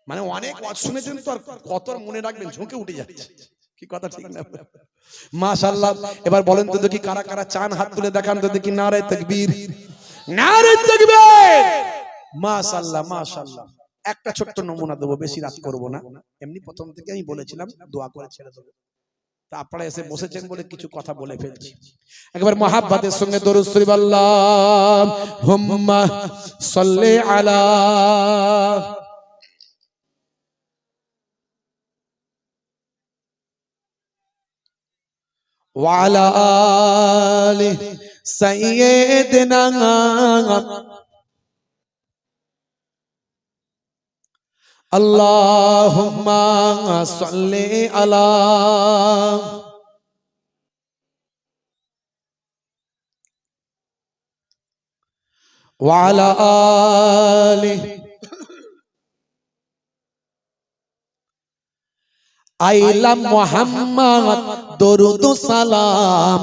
মানে অনেক শুনেছেন তো, আর কত মনে রাখবেন, ঝুঁকে উঠে যাচ্ছে। কি কথা ঠিক না? মাশাআল্লাহ। এবার বলেন তো দেখি কারা কারা চান, হাত তুলে দেখান তো দেখি। নারে তাকবীর, নারে তাকবীর। মাশাআল্লাহ মাশাআল্লাহ। একটা ছোট্ট নমুনা দেবো, বেশি রাত করব না। এমনি প্রথম থেকে আমি বলেছিলাম দোয়া করে ছেড়ে দেবো, তা আপনারা এসে বসেছেন বলে কিছু কথা বলে ফেলছি। একবার মহাব্বতের সঙ্গে দরুদ শরীফ আল্লাহুম্মা সাল্লি আলা ওয়া আলা আলি সাইয়্যিদিনা আল্লাহুম্মা সাল্লি আলা ওয়া আলা আলি আইলা মুহাম্মদ দরুদ সালাম,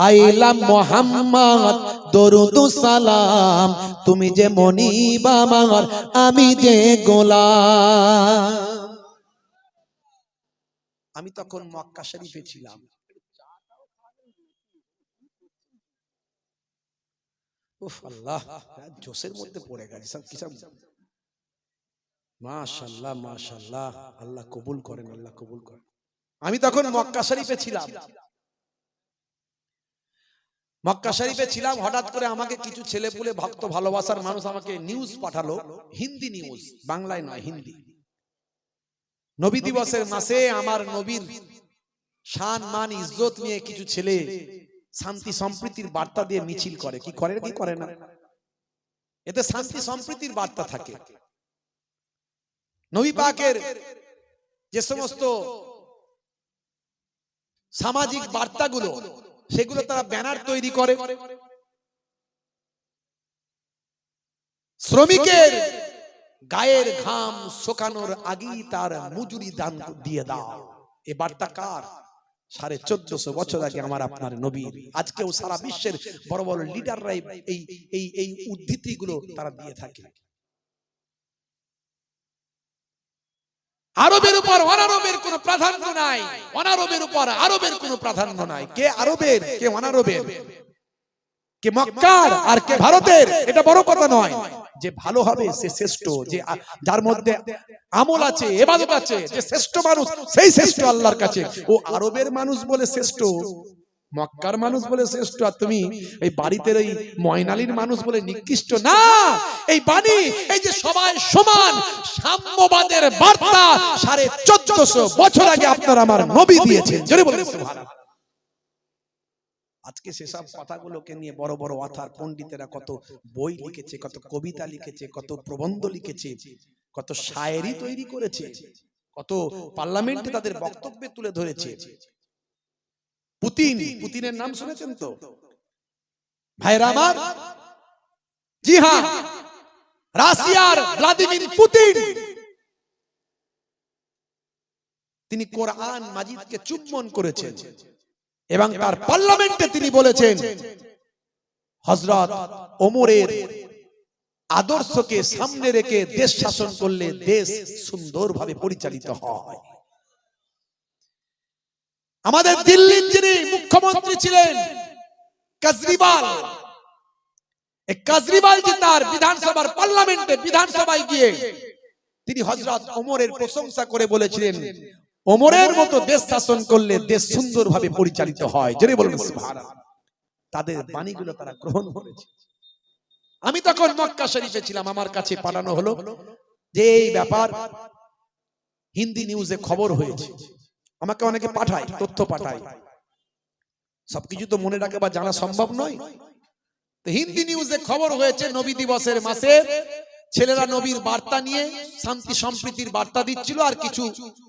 আইলা মুহাম্মদ দরুদ সালাম, তুমি যে মনিব আমার, আমি যে গোলাম। আমি তখন মক্কা শরীফে ছিলাম। উফ আল্লাহ, জোশের মধ্যে পড়ে গেছে সব কিছু। মাশাআল্লাহ মাশাআল্লাহ, আল্লাহ কবুল করেন, আল্লাহ কবুল করেন। আমি তখন মক্কা শরীফে ছিলাম। মক্কা শরীফে ছিলাম, হঠাৎ করে আমাকে কিছু ছেলেপুলে ভক্ত ভালোবাসার মানুষ আমাকে নিউজ পাঠালো, হিন্দি নিউজ, বাংলায় নয়, হিন্দি। নবী দিবসের মাসে আমার নবীর শান মান ইজ্জত নিয়ে কিছু ছেলে শান্তি সম্প্রীতির বার্তা দিয়ে মিছিল করে। কি করে কি করে না, এতে শান্তি সম্প্রীতির বার্তা থাকে। নবী পাকের যে সমস্ত সামাজিক বার্তাগুলো, সেগুলো তারা ব্যানার তৈরি করে। শ্রমিকের গায়ের ঘাম শুকানোর আগেই তার মজুরি দান দিয়ে দাও, এ বার্তা কার? 1450 বছর আগে আমার আপনার নবীর। আজকেও সারা বিশ্বের বড় বড় লিডাররাই এই উদ্ধৃতিগুলো তারা দিয়ে থাকে। আরবের উপর অনারবের কোনো প্রাধান্য নাই, অনারবের উপর আরবের কোনো প্রাধান্য নাই। কে আরবের, কে অনারবের, কে মক্কার আর কে ভারতের, এটা বড় কথা নয়। যে ভালো হবে সে শ্রেষ্ঠ, যে যার মধ্যে আমল আছে, ইবাদত আছে, যে শ্রেষ্ঠ মানুষ সেই শ্রেষ্ঠ আল্লাহর কাছে। ও আরবের মানুষ বলে শ্রেষ্ঠ, মক্কার মানুষ বলে শ্রেষ্ঠ, আর তুমি এই বাড়িতে এই ময়নালির মানুষ বলে নিকৃষ্ট না। এই বাণী, এই যে সবাই সমান সাম্যবাদের বার্তা 1450 বছর আগে আপনার আমার নবী দিয়েছেন। জোরে বলুন সুবহানাল্লাহ। আজকে সেসব কথাগুলোকে নিয়ে বড় বড় অথার পণ্ডিতেরা কত বই লিখেছে, কত কবিতা লিখেছে, কত প্রবন্ধ লিখেছে, কত শায়েরি তৈরি করেছে, কত পার্লামেন্টে তাদের বক্তব্যে তুলে ধরেছে। পুতিনের নাম শুনেছেন তো ভাইরা আমার? জি হ্যাঁ, রাশিয়ার ভ্লাদিমির পুতিন, তিনি কোরআন মাজিদকে চুম্বন করেছেন এবং তার পার্লামেন্টে তিনি বলেছেন হযরত ওমরের আদর্শকে সামনে রেখে দেশ শাসন করলে দেশ সুন্দরভাবে পরিচালিত হয়। আমাদের দিল্লির যিনি মুখ্যমন্ত্রী ছিলেন কেজরিওয়াল, এই কেজরিওয়াল জি তার বিধানসভার পার্লামেন্টে বিধানসভায় গিয়ে তিনি হযরত ওমরের প্রশংসা করে বলেছিলেন ওমরের মতো দেশ শাসন করলে দেশ সুন্দরভাবে পরিচালিত হয়। জোরে বলুন সুবহানাল্লাহ। তাদের বাণীগুলো তারা গ্রহণ করেছে। আমি তখন মক্কা শরীফে ছিলাম, আমার কাছে পাঠানো হলো যে এই ব্যাপার হিন্দি নিউজে খবর হয়েছে। আমাকে অনেকে পাঠায়, তথ্য পাঠায়, সবকিছু তো মনে রাখা বা জানা সম্ভব নয়। তো হিন্দি নিউজে খবর হয়েছে নবী দিবসের মাসে ছেলেরা নবীর বার্তা নিয়ে শান্তি সম্প্রীতির বার্তা দিচ্ছিল, আর কিছু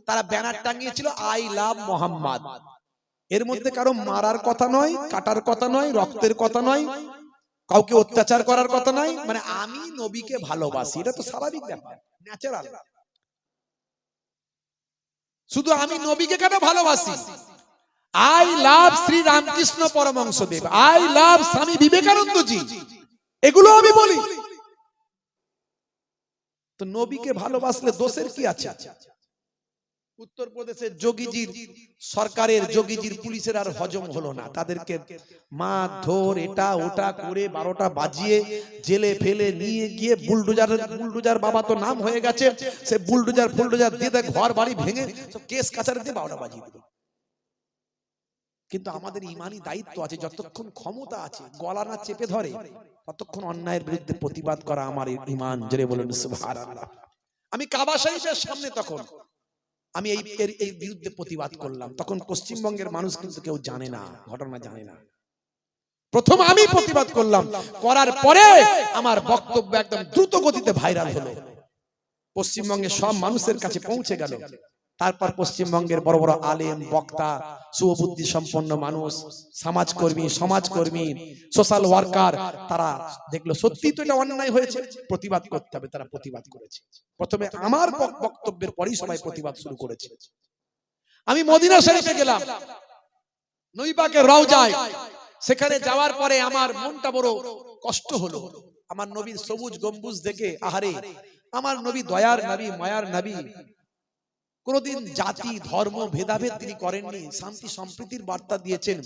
তারা ব্যানার টাঙিয়েছিল আই লাভ মোহাম্মদ। এর মধ্যে কারো মারার কথা নয়, কাটার কথা নয়, রক্তের কথা নয়, কাউকে অত্যাচার করার কথা নয়, মানে আমি নবীকে ভালোবাসি, এটা তো স্বাভাবিক ব্যাপার, ন্যাচারাল। শুধু আমি নবীকে কেন ভালোবাসি, I love Shri Ramakrishna Paramahamsadev, I love Swami Vivekananda জি, এগুলো আমি বলি। তো নবীকে ভালোবাসলে দোষের কি আছে? উত্তরপ্রদেশের যোগীজির সরকারের যোগীজির পুলিশের আর হজম হলো না, তাদেরকে মারধর এটা ওটা করে 12টা বাজিয়ে জেলে ফেলে নিয়ে গিয়ে বুলডোজার বাবা তো নাম হয়ে গেছে, সে বুলডোজার দিয়ে ঘর বাড়ি ভেঙে সব কেস কাছারি দিয়ে 12টা বাজিয়ে দিল। কিন্তু আমাদের ইমানি দায়িত্ব আছে, যতক্ষণ ক্ষমতা আছে গলা না চেপে ধরে ততক্ষণ অন্যায়ের বিরুদ্ধে প্রতিবাদ করা আমার ইমান। জোরে বলুন সুবহানাল্লাহ। আমি কাবা শরীফের সামনে তখন আমি এই বিরুদ্ধে প্রতিবাদ করলাম, তখন পশ্চিমবঙ্গের মানুষ কিন্তু কেউ জানে না, ঘটনা জানে না। প্রথম আমি প্রতিবাদ করলাম, করার পরে আমার বক্তব্য একদম দ্রুত গতিতে ভাইরাল হলো, পশ্চিমবঙ্গের সব মানুষের কাছে পৌঁছে গেল। তারপর পশ্চিমবঙ্গের বড় বড় আলেম, বক্তা, সুবুদ্ধি সম্পন্ন মানুষ, সমাজকর্মী, সোশ্যাল ওয়ার্কার, তারা দেখলো সত্যি তো এটা অন্যায় হয়েছে, প্রতিবাদ করতে হবে, তারা প্রতিবাদ করেছে। প্রথমে আমার বক্তব্যের পরেই সবাই প্রতিবাদ শুরু করেছে। আমি মদিনা শরীফে গেলাম, নবী পাকের রওজায়, সেখানে যাওয়ার পরে আমার মনটা বড় কষ্ট হলো। আমার নবীর সবুজ গম্বুজ দেখে, আহারে আমার নবী দয়ার নবী, মায়ার নবী, কোনদিন জাতি ধর্ম ভেদাভেদ তিনি করেননি, শান্তি সম্প্রীতির বার্তা দিয়েছেন,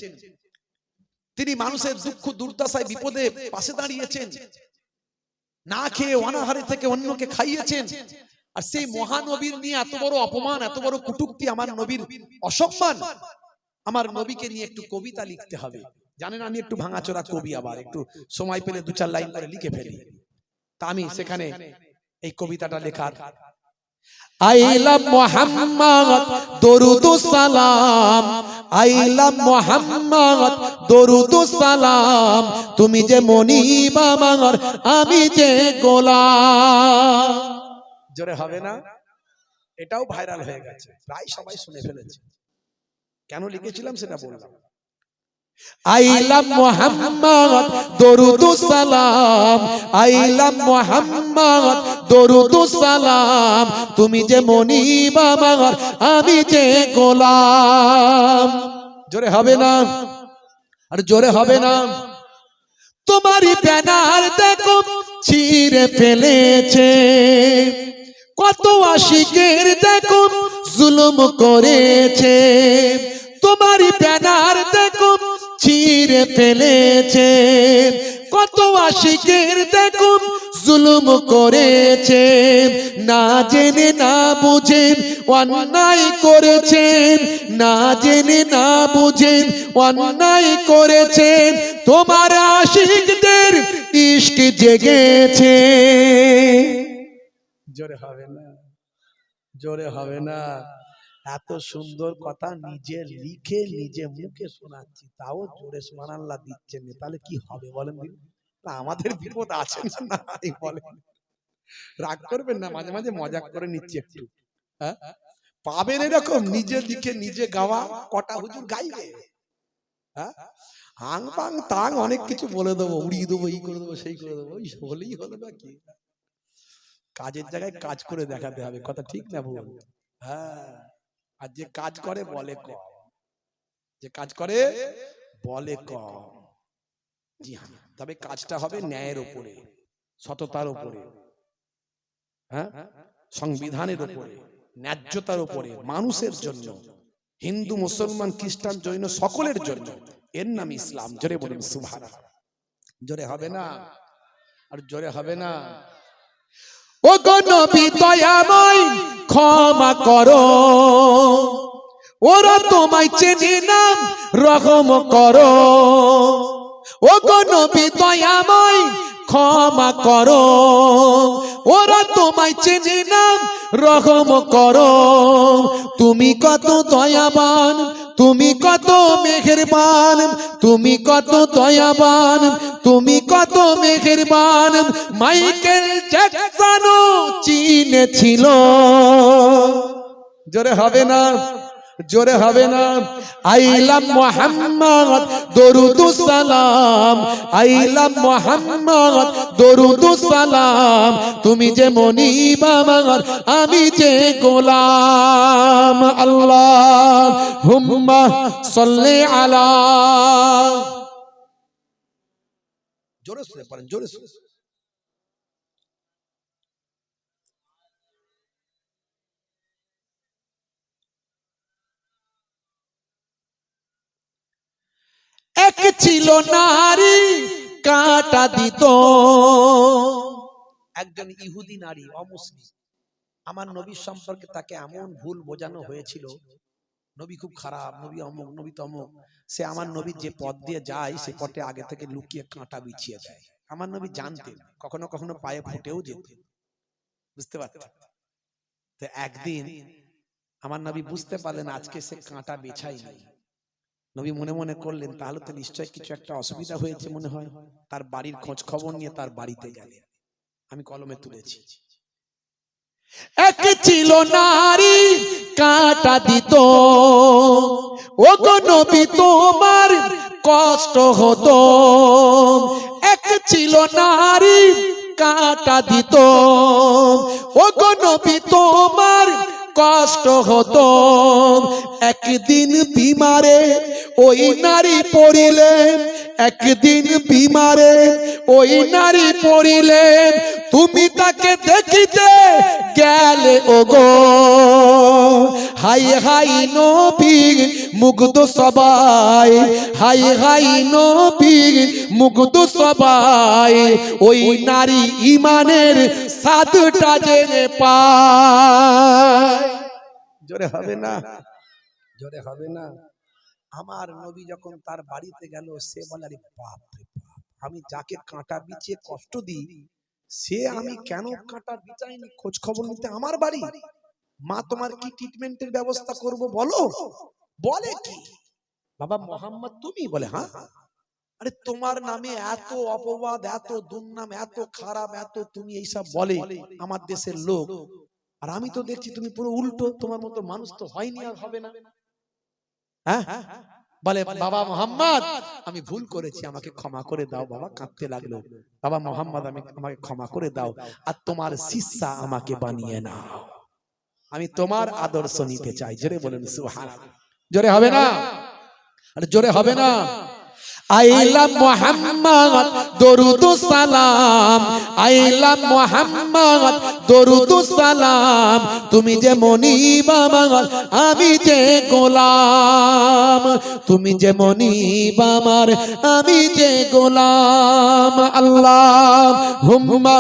তিনি মানুষের দুঃখ দুর্দশায় বিপদে পাশে দাঁড়িয়েছেন, না খেয়ে অনাহারে থেকে অন্যকে খাইয়েছেন। আর সেই মহানবীর নিয়ে এত বড় অপমান, এত বড় কটূক্তি, আমার নবীর অসম্মান, আমার নবীকে নিয়ে একটু কবিতা লিখতে হবে। জানেন আমি একটু ভাঙাচোরা কবি, আবার একটু সময় পেলে 2-4 লাইন করে লিখে ফেলি। তা আমি সেখানে এই কবিতাটা লেখার, আইলা মুহাম্মদ দরুদুস সালাম, আইলা মুহাম্মদ দরুদুস সালাম, তুমি যে মনিব আমার, আমি যে গোলাম। জোরে হবে না? এটাও ভাইরাল হয়ে গেছে, প্রায় সবাই শুনে ফেলেছে। কেন লিখেছিলাম সেটা বললাম। আইলা মুহাম্মদ দরুদুস সালাম, আইলা মুহাম্মদ দরুদুস সালাম, তুমি যে মনিব আমার, আমি যে গোলাম। জোরে হবে না? আর জোরে হবে না? তোমারই ব্যানার দেখো ছিঁড়ে ফেলেছে, কত আশিকের দেখো জুলুম করেছে, তোমারই ব্যানার দেখো ছিঁড়ে ফেলেছে, কত আশিকের দেখো জুলুম করেছে, না জেনে না বুঝে অন্যায় করেছেন, না জেনে না বুঝে অন্যায় করেছেন, তোমার আশিকদের ইশক জেগেছে। জোরে হবে না? জোরে হবে না? এত সুন্দর কথা নিজে লিখে নিজে মুখে শোনাচ্ছি, তাও জোরে সুবহানাল্লাহ দিচ্ছেন না, তাহলে কি হবে বলেন? আমাদের বিপদ আছে না? বলেন, রাগ করবেন না, মাঝে মাঝে মজাক করে নিচ্ছি একটু। হ্যাঁ, পাবেন এরকম নিজে লিখে নিজে গাওয়া, কটা হুজুর গাইবে? হ্যাঁ, আং পাং তাং অনেক কিছু বলে দেবো, উড়িয়ে দেবো, এই করে দেবো, সেই করে দেবো, হলেই হলো নাকি? কাজের জায়গায় কাজ করে দেখাতে হবে, কথা ঠিক না ভুল? হ্যাঁ, আর যে কাজ করে বলে কম, যে কাজ করে বলে কম। জি হ্যাঁ, তবে কাজটা হবে ন্যায়ের উপরে, সততার উপরে, হ্যাঁ, সংবিধানের উপরে, ন্যায্যতার উপরে, মানুষের জন্য, হিন্দু মুসলমান খ্রিস্টান জৈন সকলের জন্য। এর নাম ইসলাম। জোরে বলুন সুবহানাল্লাহ। জোরে হবে না? আর জোরে হবে না? ও গো নবী দয়াময় ক্ষমা করো, ওরা তোমায় চেনে না, রহম করো। ও গো নবী দয়াময় ক্ষমা করো, ওরা তোমায় চেনে না, রহম করো। তুমি কত দয়াবান, তুমি কত মেহেরবান, তুমি কত দয়াবান, তুমি কত মেহেরবান, মাইকেল জ্যাকসনও চিনেছিল। জোরে হবে না? জোরে হবে না? আইলা মুহাম্মদ দরুদুস সালাম, আইলা মুহাম্মদ দরুদুস সালাম, তুমি যে মনিব আমার, আমি যে গোলাম। আল্লাহুম্মা সাল্লি আলা, জোরে সুরে পড়েন, জোরে সুরে। নারী কাঁটা দিত। একজন ইহুদি নারী অমুসলিম, আমার নবীর সম্পর্কে তাকে এমন ভুল বোঝানো হয়েছিল, নবী খুব খারাপ, নবী অমুক, নবী তমুক। সে আমার নবী যে পথ দিয়ে যায় সে পথে আগে থেকে লুকিয়ে কাঁটা বিছিয়ে দেয়। আমার নবী জানতেন, কখনো কখনো পায়ে ফুটেও যেত, বুঝতে পারতেন। তো একদিন আমার নবী বুঝতে পারলেন আজকে সে কাঁটা বিছায়নি। নবী মনে মনে করলেন তাহলে তো নিশ্চয় কিছু একটা অসুবিধা হয়েছে মনে হয়। তার বাড়ির খোঁজ খবর নিয়ে তার বাড়িতে গেলেন। আমি কলমে তুলেছি। এক ছিল নারী কাঁটা দিত, ও গো নবী তোমার কষ্ট হতো। এক ছিল নারী কাঁটা দিত, ও গো নবী তোমার কষ্ট হতো। একদিন বিমারে ওই নারী পড়িলেন, একদিন বিমারে ওই নারী পড়িলেন, তুমি তাকে দেখিতে গেলে ওগো। হাই হাই নবী মুগ্ধ সবাই, হাই হাই নবী মুগ্ধ সবাই, ওই নারী ইমানের সাধটা জেনে পায়। জোরে হবে না, জোরে হবে না। আমার নবী যখন তার বাড়িতে গেল, সে বলে আরে বাপ রে বাপ, আমি যাকে কাঁটা বিছিয়ে কষ্ট দিই সে আমি কেন কাঁটা বিচাইনি খোঁজ খবর নিতে আমার বাড়ি। মা তোমার কি ট্রিটমেন্টের ব্যবস্থা করব বলো। বলে কি বাবা মোহাম্মদ তুমি? বলে হ্যাঁ। আরে তোমার নামে এত অপবাদ, এত দুর্নাম, এত খারাপ, এত তুমি এইসব বলে আমার দেশের লোক, আর আমি তো দেখছি তুমি পুরো উল্টো, তোমার মতো মানুষ তো হয়নি আর হবে না। হ্যাঁ বলে বাবা মোহাম্মদ আমি ভুল করেছি, আমাকে ক্ষমা করে দাও। বাবা কাঁদতে লাগলো, বাবা মোহাম্মদ আমাকে ক্ষমা করে দাও, আর তোমার শিষ্যা আমাকে বানিয়ে নাও, আমি তোমার আদর্শ নিতে চাই। জোরে বলেন সুবহানাল্লাহ। জোরে হবে না, আরে জোরে হবে না। আইলা মুহাম্মদ দরুদ সালাম, আইলা মুহাম্মদ দরুদ সালাম, তুমি যে মনিব আমার আমি যে গোলাম, তুমি যে মনিব আমার আমি যে গোলাম। আল্লাহুম্মা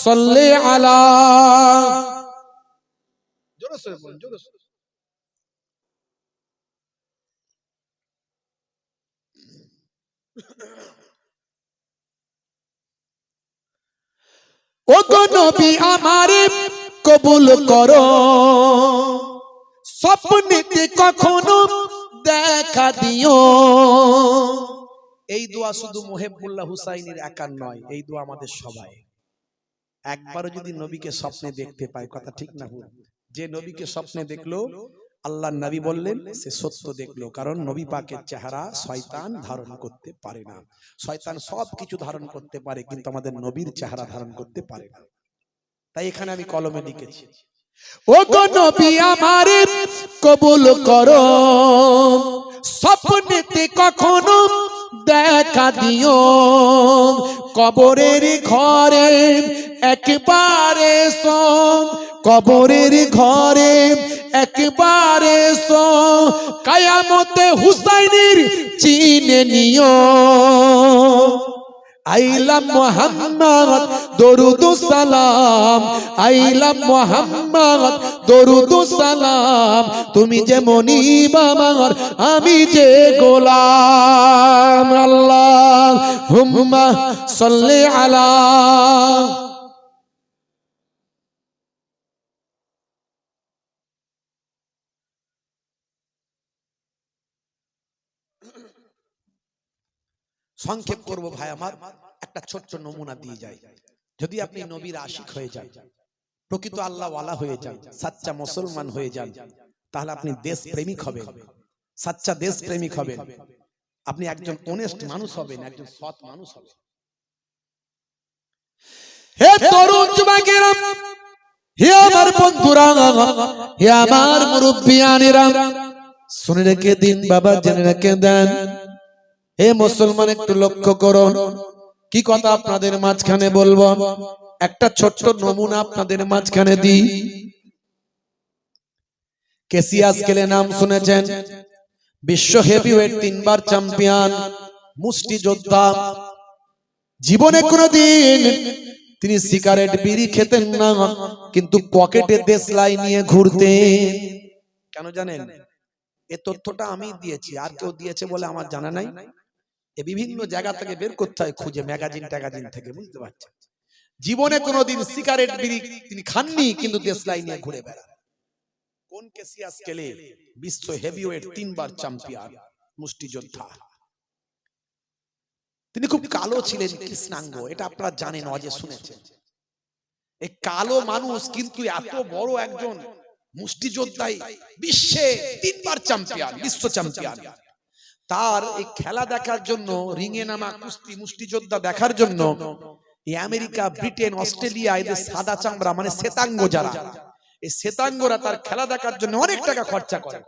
সাল্লি আলা, জোরে জোরে বলুন, জোরে জোরে। ও গো নবী আমারে কবুল করো, স্বপ্নেতে কখনো দেখা দিও। এই দোয়া শুধু মুহিবুল্লাহ হুসাইনের একার নয়, এই দোয়া আমাদের সবাই। একবারও যদি নবীকে স্বপ্নে দেখতে পায়, কথা ঠিক না ভুল? যে নবীকে স্বপ্নে দেখলো আল্লাহর নবী বললেন সে সত্য দেখলো, কারণ নবী পাকের চেহারা শয়তান ধারণ করতে পারে না। শয়তান সব কিছু ধারণ করতে পারে কিন্তু আমাদের নবীর চেহারা ধারণ করতে পারে না। তাই এখানে আমি কলমে লিখেছি, ও গো নবী আমারে কবুল করো, স্বপ্নেতে কখনো দেখা দিও। কবরের ঘরে একবারে এসো, কবরের ঘরে একবারে এসো, কিয়ামতে হুসাইনের চিনে নিও। আইলা মুহাম্মদ দরুদ সালাম, আইলা মুহাম্মদ দরুদ সালাম, তুমি যে মনিব আমার আমি যে গোলাম। আল্লাহুম্মা সাল্লি আলা, সংক্ষেপ করব ভাই আমার, একটা ছোট্ট নমুনা দিয়ে যায়। যদি আপনি নবীর আশিক হয়ে যান, প্রকৃত আল্লাহ ওয়ালা হয়ে যান, সাচ্চা মুসলমান হয়ে যান, তাহলে আপনি দেশ প্রেমিক হবেন, সাচ্চা দেশ প্রেমিক হবেন, আপনি একজন অনেস্ট মানুষ হবেন, একজন সৎ মানুষ হবেন। হে তরুণ যুবকেরা, হে আমার বন্ধুরা, হে আমার মুরব্বিয়ানেরা, শুনে রেখে দিন বাবা, জেনে রেখে দেন। হে মুসলমান একটু লক্ষ্য করুন, কি কথা আপনাদের মাঝখানে বলবো, একটা ছোট্ট নমুনা আপনাদের মাঝখানে দিই। ক্যাসিয়াস ক্লে নাম শুনেছেন? বিশ্ব হেভিওয়েট 3 বার চ্যাম্পিয়ন, মুষ্টিযোদ্ধা, জীবনে কোনোদিন তিনি সিগারেট বিড়ি খেতেন না, কিন্তু পকেটে দেশলাই নিয়ে ঘুরতেন। কেন জানেন? এই তথ্যটা আমি দিয়েছি, আর কেউ দিয়েছে বলে আমার জানা নাই। বিভিন্ন জায়গা থেকে বের করতে হয় খুঁজে, ম্যাগাজিন ট্যাগাজিন থেকে, বুঝতে পারছেন? জীবনে কোনোদিন সিগারেট বিড়ি তিনি খাননি, কিন্তু দেশলাই নিয়ে ঘুরে বেড়ান। কোন কেসিয়াস স্কেলে বিশ্ব হেভিওয়েট 3 বার চ্যাম্পিয়ন মুষ্টিযোদ্ধা। তিনি খুব কালো ছিলেন, কৃষ্ণাঙ্গ, এটা আপনারা জানেন, অজে শুনেছেন। এই কালো মানুষ কিন্তু এত বড় একজন মুষ্টিযোদ্ধাই, বিশ্বে 3 বার চ্যাম্পিয়ন, বিশ্ব চ্যাম্পিয়ন। তার এই খেলা দেখার জন্য, রিংয়ে নামা কুস্তি মুষ্টিযোদ্ধা দেখার জন্য এই আমেরিকা, ব্রিটেন, অস্ট্রেলিয়া, এদের সাদা চামড়া মানে শ্বেতাঙ্গ যারা, এই শ্বেতাঙ্গরা তার খেলা দেখার জন্য অনেক টাকা খরচা করে,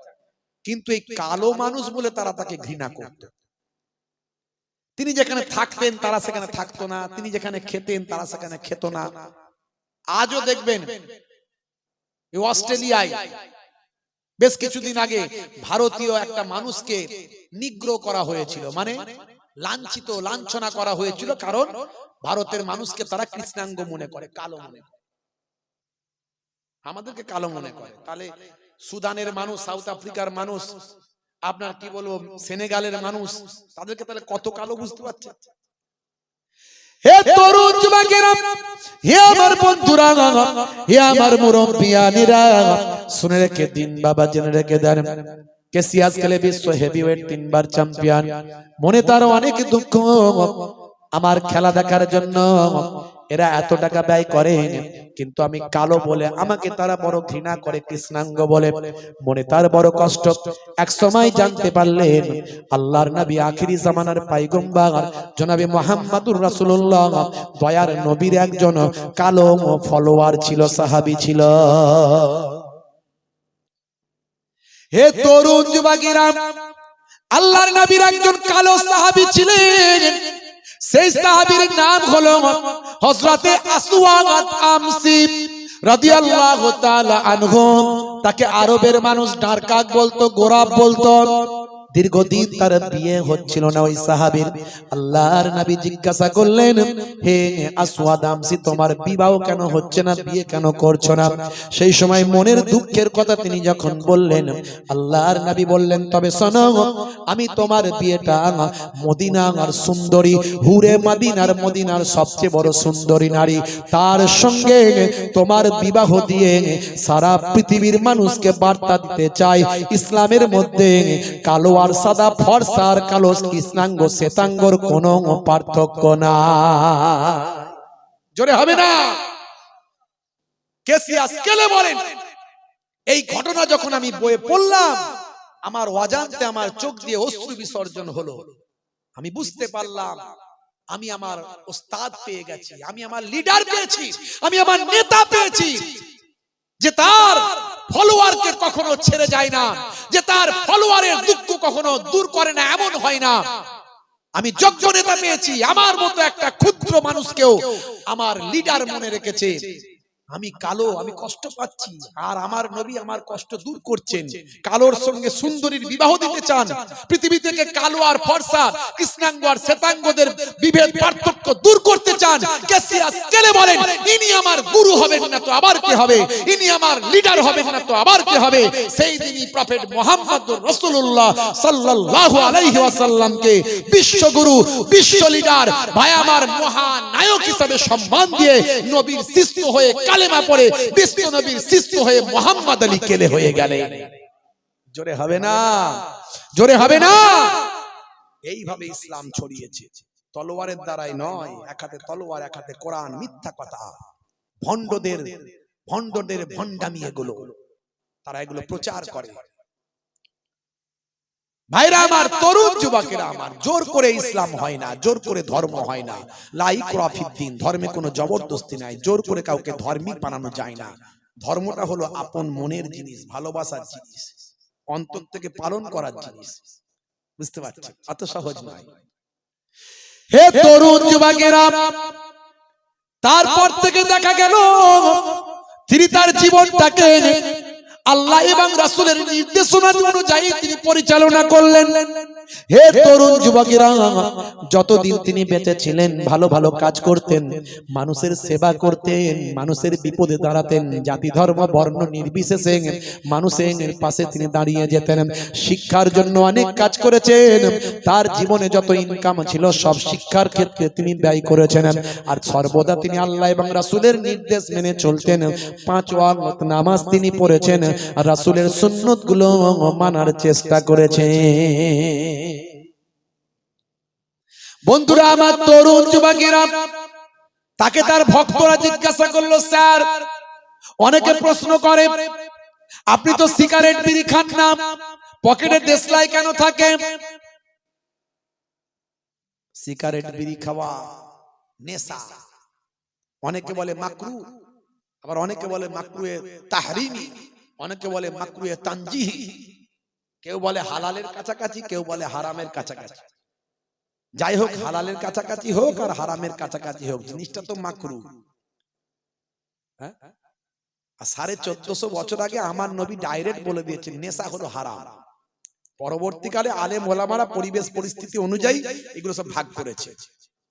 কিন্তু এই কালো মানুষ বলে তারা তাকে ঘৃণা করত। তিনি যেখানে থাকতেন তারা সেখানে থাকতো না, তিনি যেখানে খেতেন তারা সেখানে খেত না। আজও দেখবেন এই অস্ট্রেলিয়ায় বেশ কিছুদিন আগে ভারতীয় একটা মানুষকে নিগ্রো করা হয়েছিল, মানে লাঞ্ছিত, লাঞ্ছনা করা হয়েছিল, কারণ ভারতের মানুষকে তারা কৃষ্ণাঙ্গ মনে করে, কালো মনে করে, আমাদেরকে কালো মনে করে। তাহলে সুদানের মানুষ, সাউথ আফ্রিকার মানুষ, আপনার কি বলবো সেনেগালের মানুষ, তাদেরকে তাহলে কত কালো, বুঝতে পারছেন? হে তরুণ যুবকেরা, হে আমার বন্ধুরা, হে আমার মুরব্বিয়ানেরা, শুনে রেখে দিন বাবা, জেনে রেখে দেন, কেসিয়াস খেলে বিশ্ব হেভিওয়েট 3 বার চ্যাম্পিয়ন। মনে তার অনেক দুঃখ, আমার খেলা দেখার জন্য এরা এত টাকা ব্যয় করেন, কিন্তু আমি কালো বলে আমাকে তারা বড় ঘৃণা করে, কৃষ্ণাঙ্গ বলে। মনে তার বড় কষ্ট। এক সময় জানতে পারলেন আল্লাহর নবী, আখিরি জামানার পয়গম্বর জনাবে মুহাম্মদুর রাসূলুল্লাহ, দয়ার নবীর একজন কালো ফলোয়ার ছিল, সাহাবী ছিল। হে তরুণ যুবকেরা, আল্লাহর নবীর একজন কালো সাহাবী ছিলেন। সেই সাহাবীর নাম হলো হযরতে আসওয়াদ আমসি রাদিয়াল্লাহু তাআলা আনহু। তাকে আরবের মানুষ ডারকাক বলতো, গোরাব বলতো। দীর্ঘদিন তার বিয়ে হচ্ছিল না ওই সাহাবীর। আল্লাহর নবী জিজ্ঞাসা করলেন, হে আসওয়াদ আমসি, তোমার বিবাহ কেন হচ্ছে না, বিয়ে কেন করছো না? সেই সময় মনের দুঃখের কথা তিনি যখন বললেন, আল্লাহর নবী বললেন, তবে শোনো, আমি তোমার বিয়েটা মদিনার সুন্দরী হুরে মদিনার, মদিনার সবচেয়ে বড় সুন্দরী নারী, তার সঙ্গে তোমার বিবাহ দিয়ে সারা পৃথিবীর মানুষকে বার্তা দিতে চাই, ইসলামের মধ্যে কালো আর সাদা, ফর্সা আর কালো, কৃষ্ণাঙ্গ শ্বেতাঙ্গর কোনো পার্থক্য না। জোরে হবে না? কেসিয়াস কেলে বলেন, এই ঘটনা যখন আমি বইয়ে পড়লাম, আমার অজান্তে আমার চোখ দিয়ে অশ্রু বিসর্জন হলো। আমি বুঝতে পারলাম আমি আমার ওস্তাদ পেয়ে গেছি, আমি আমার লিডার পেয়েছি, আমি আমার নেতা পেয়েছি, যে তার ফলোয়ারকে কখনো ছেড়ে যায় না, যে তার ফলোয়ারের দুঃখ কখনো দূর করে না, এমন হয় না। আমি যোগ্য নেতা পেয়েছি, আমার মতো একটা ক্ষুদ্র মানুষকেও আমার লিডার মনে রেখেছে। আমি কালো, আমি কষ্ট পাচ্ছি, আর আমার নবী আমার কষ্ট দূর করছেন। কালোর সঙ্গে সুন্দরীর বিবাহ দিতে চান, পৃথিবী থেকে কালো আর ফর্সা, কৃষ্ণাঙ্গ আর শ্বেতাঙ্গদের বিভেদ পার্থক্য দূর করতে চান। কেসিয়াস কেলে বলেন, ইনি আমার গুরু হবেন না তো আবার কি হবে, ইনি আমার লিডার হবেন না তো আবার কি হবে। সেই দিনই প্রফেট মুহাম্মদুর রাসূলুল্লাহ সাল্লাল্লাহু আলাইহি ওয়াসাল্লামকে বিশ্বগুরু, বিশ্ব লিডার, ভাই আমার মহানায়ক হিসেবে সম্মান দিয়ে নবীর শিষ্য হয়ে কালেমা পড়ে বিশ্ব নবীর শিষ্য হয়ে মুহাম্মদ আলী কেলে হয়ে গেলেন। জোরে হবে না? জোরে হবে না? এইভাবে ইসলাম ছড়িয়েছে, তলোয়ারের দ্বারাই নয়। এক হাতে তলোয়ার, এক হাতে কোরআন। মিথ্যা কথা, ভণ্ডদের ভণ্ডামি এগুলো, তারা এগুলো প্রচার করে। ভাইরা আমার, তরুণ যুবকেরা আমার, জোর করে ইসলাম হয় না, জোর করে ধর্ম হয় না। লা ইকরাহা ফিদ্দিন, ধর্মে কোনো জবরদস্তি নাই, জোর করে কাউকে ধার্মিক বানানো যায় না। ধর্মটা হলো আপন মনের জিনিস, ভালোবাসার জিনিস, অন্তর থেকে পালন করার জিনিস। বুঝতে পারছেন? এত সহজ নয়। হে তরুণ যুবকেরা, তারপর থেকে দেখা গেল তিনি তার জীবনটাকে আল্লাহ এবং রাসূলের নির্দেশনা অনুযায়ী তিনি পরিচালনা করলেন। হে তরুণ যুবকেরা, যতদিন তিনি বেঁচে ছিলেন ভালো ভালো কাজ করতেন, মানুষের সেবা করতেন, মানুষের বিপদে দাঁড়াতেন, জাতি ধর্ম বর্ণ নির্বিশেষে মানুষের পাশে তিনি দাঁড়িয়ে যেতেন। শিক্ষার জন্য অনেক কাজ করেছেন, তার জীবনে যত ইনকাম ছিল সব শিক্ষার ক্ষেত্রে তিনি ব্যয় করেছেন। আর সর্বদা তিনি আল্লাহ এবং রাসূলের নির্দেশ মেনে চলতেন। 5 ওয়াক্ত নামাজ তিনি পড়েছেন, আর রাসূলের সুন্নতগুলো মানার চেষ্টা করেছেন। বন্ধুরা আমার, তরুণ যুবকেরা, তাকে তার ভক্তরা জিজ্ঞাসা করলো, স্যার, অনেকে প্রশ্ন করে আপনি তো সিগারেট বিড়ি খান না, পকেটে দেশলাই কেন থাকে? সিগারেট বিড়ি খাওয়া নেশা, অনেকে বলে মাকরু, আবার অনেকে বলে মাকরুয়ে তাহরিমি, অনেকে বলে মাকরুয়ে তানজিহি, কেউ বলে হালালের কাছাকাছি, কেউ বলে হারামের কাছাকাছি। যাই হোক, হালালের কাছাকাছি হোক আর হারামের কাছাকাছি হোক, জিনিসটা তো মাকরু। আর 1450 বছর আগে আমার নবী ডাইরেক্ট বলে দিয়েছেন নেশা হলো হারাম। পরবর্তীকালে আলেম ওলামারা পরিবেশ পরিস্থিতি অনুযায়ী এগুলো সব ভাগ করেছে।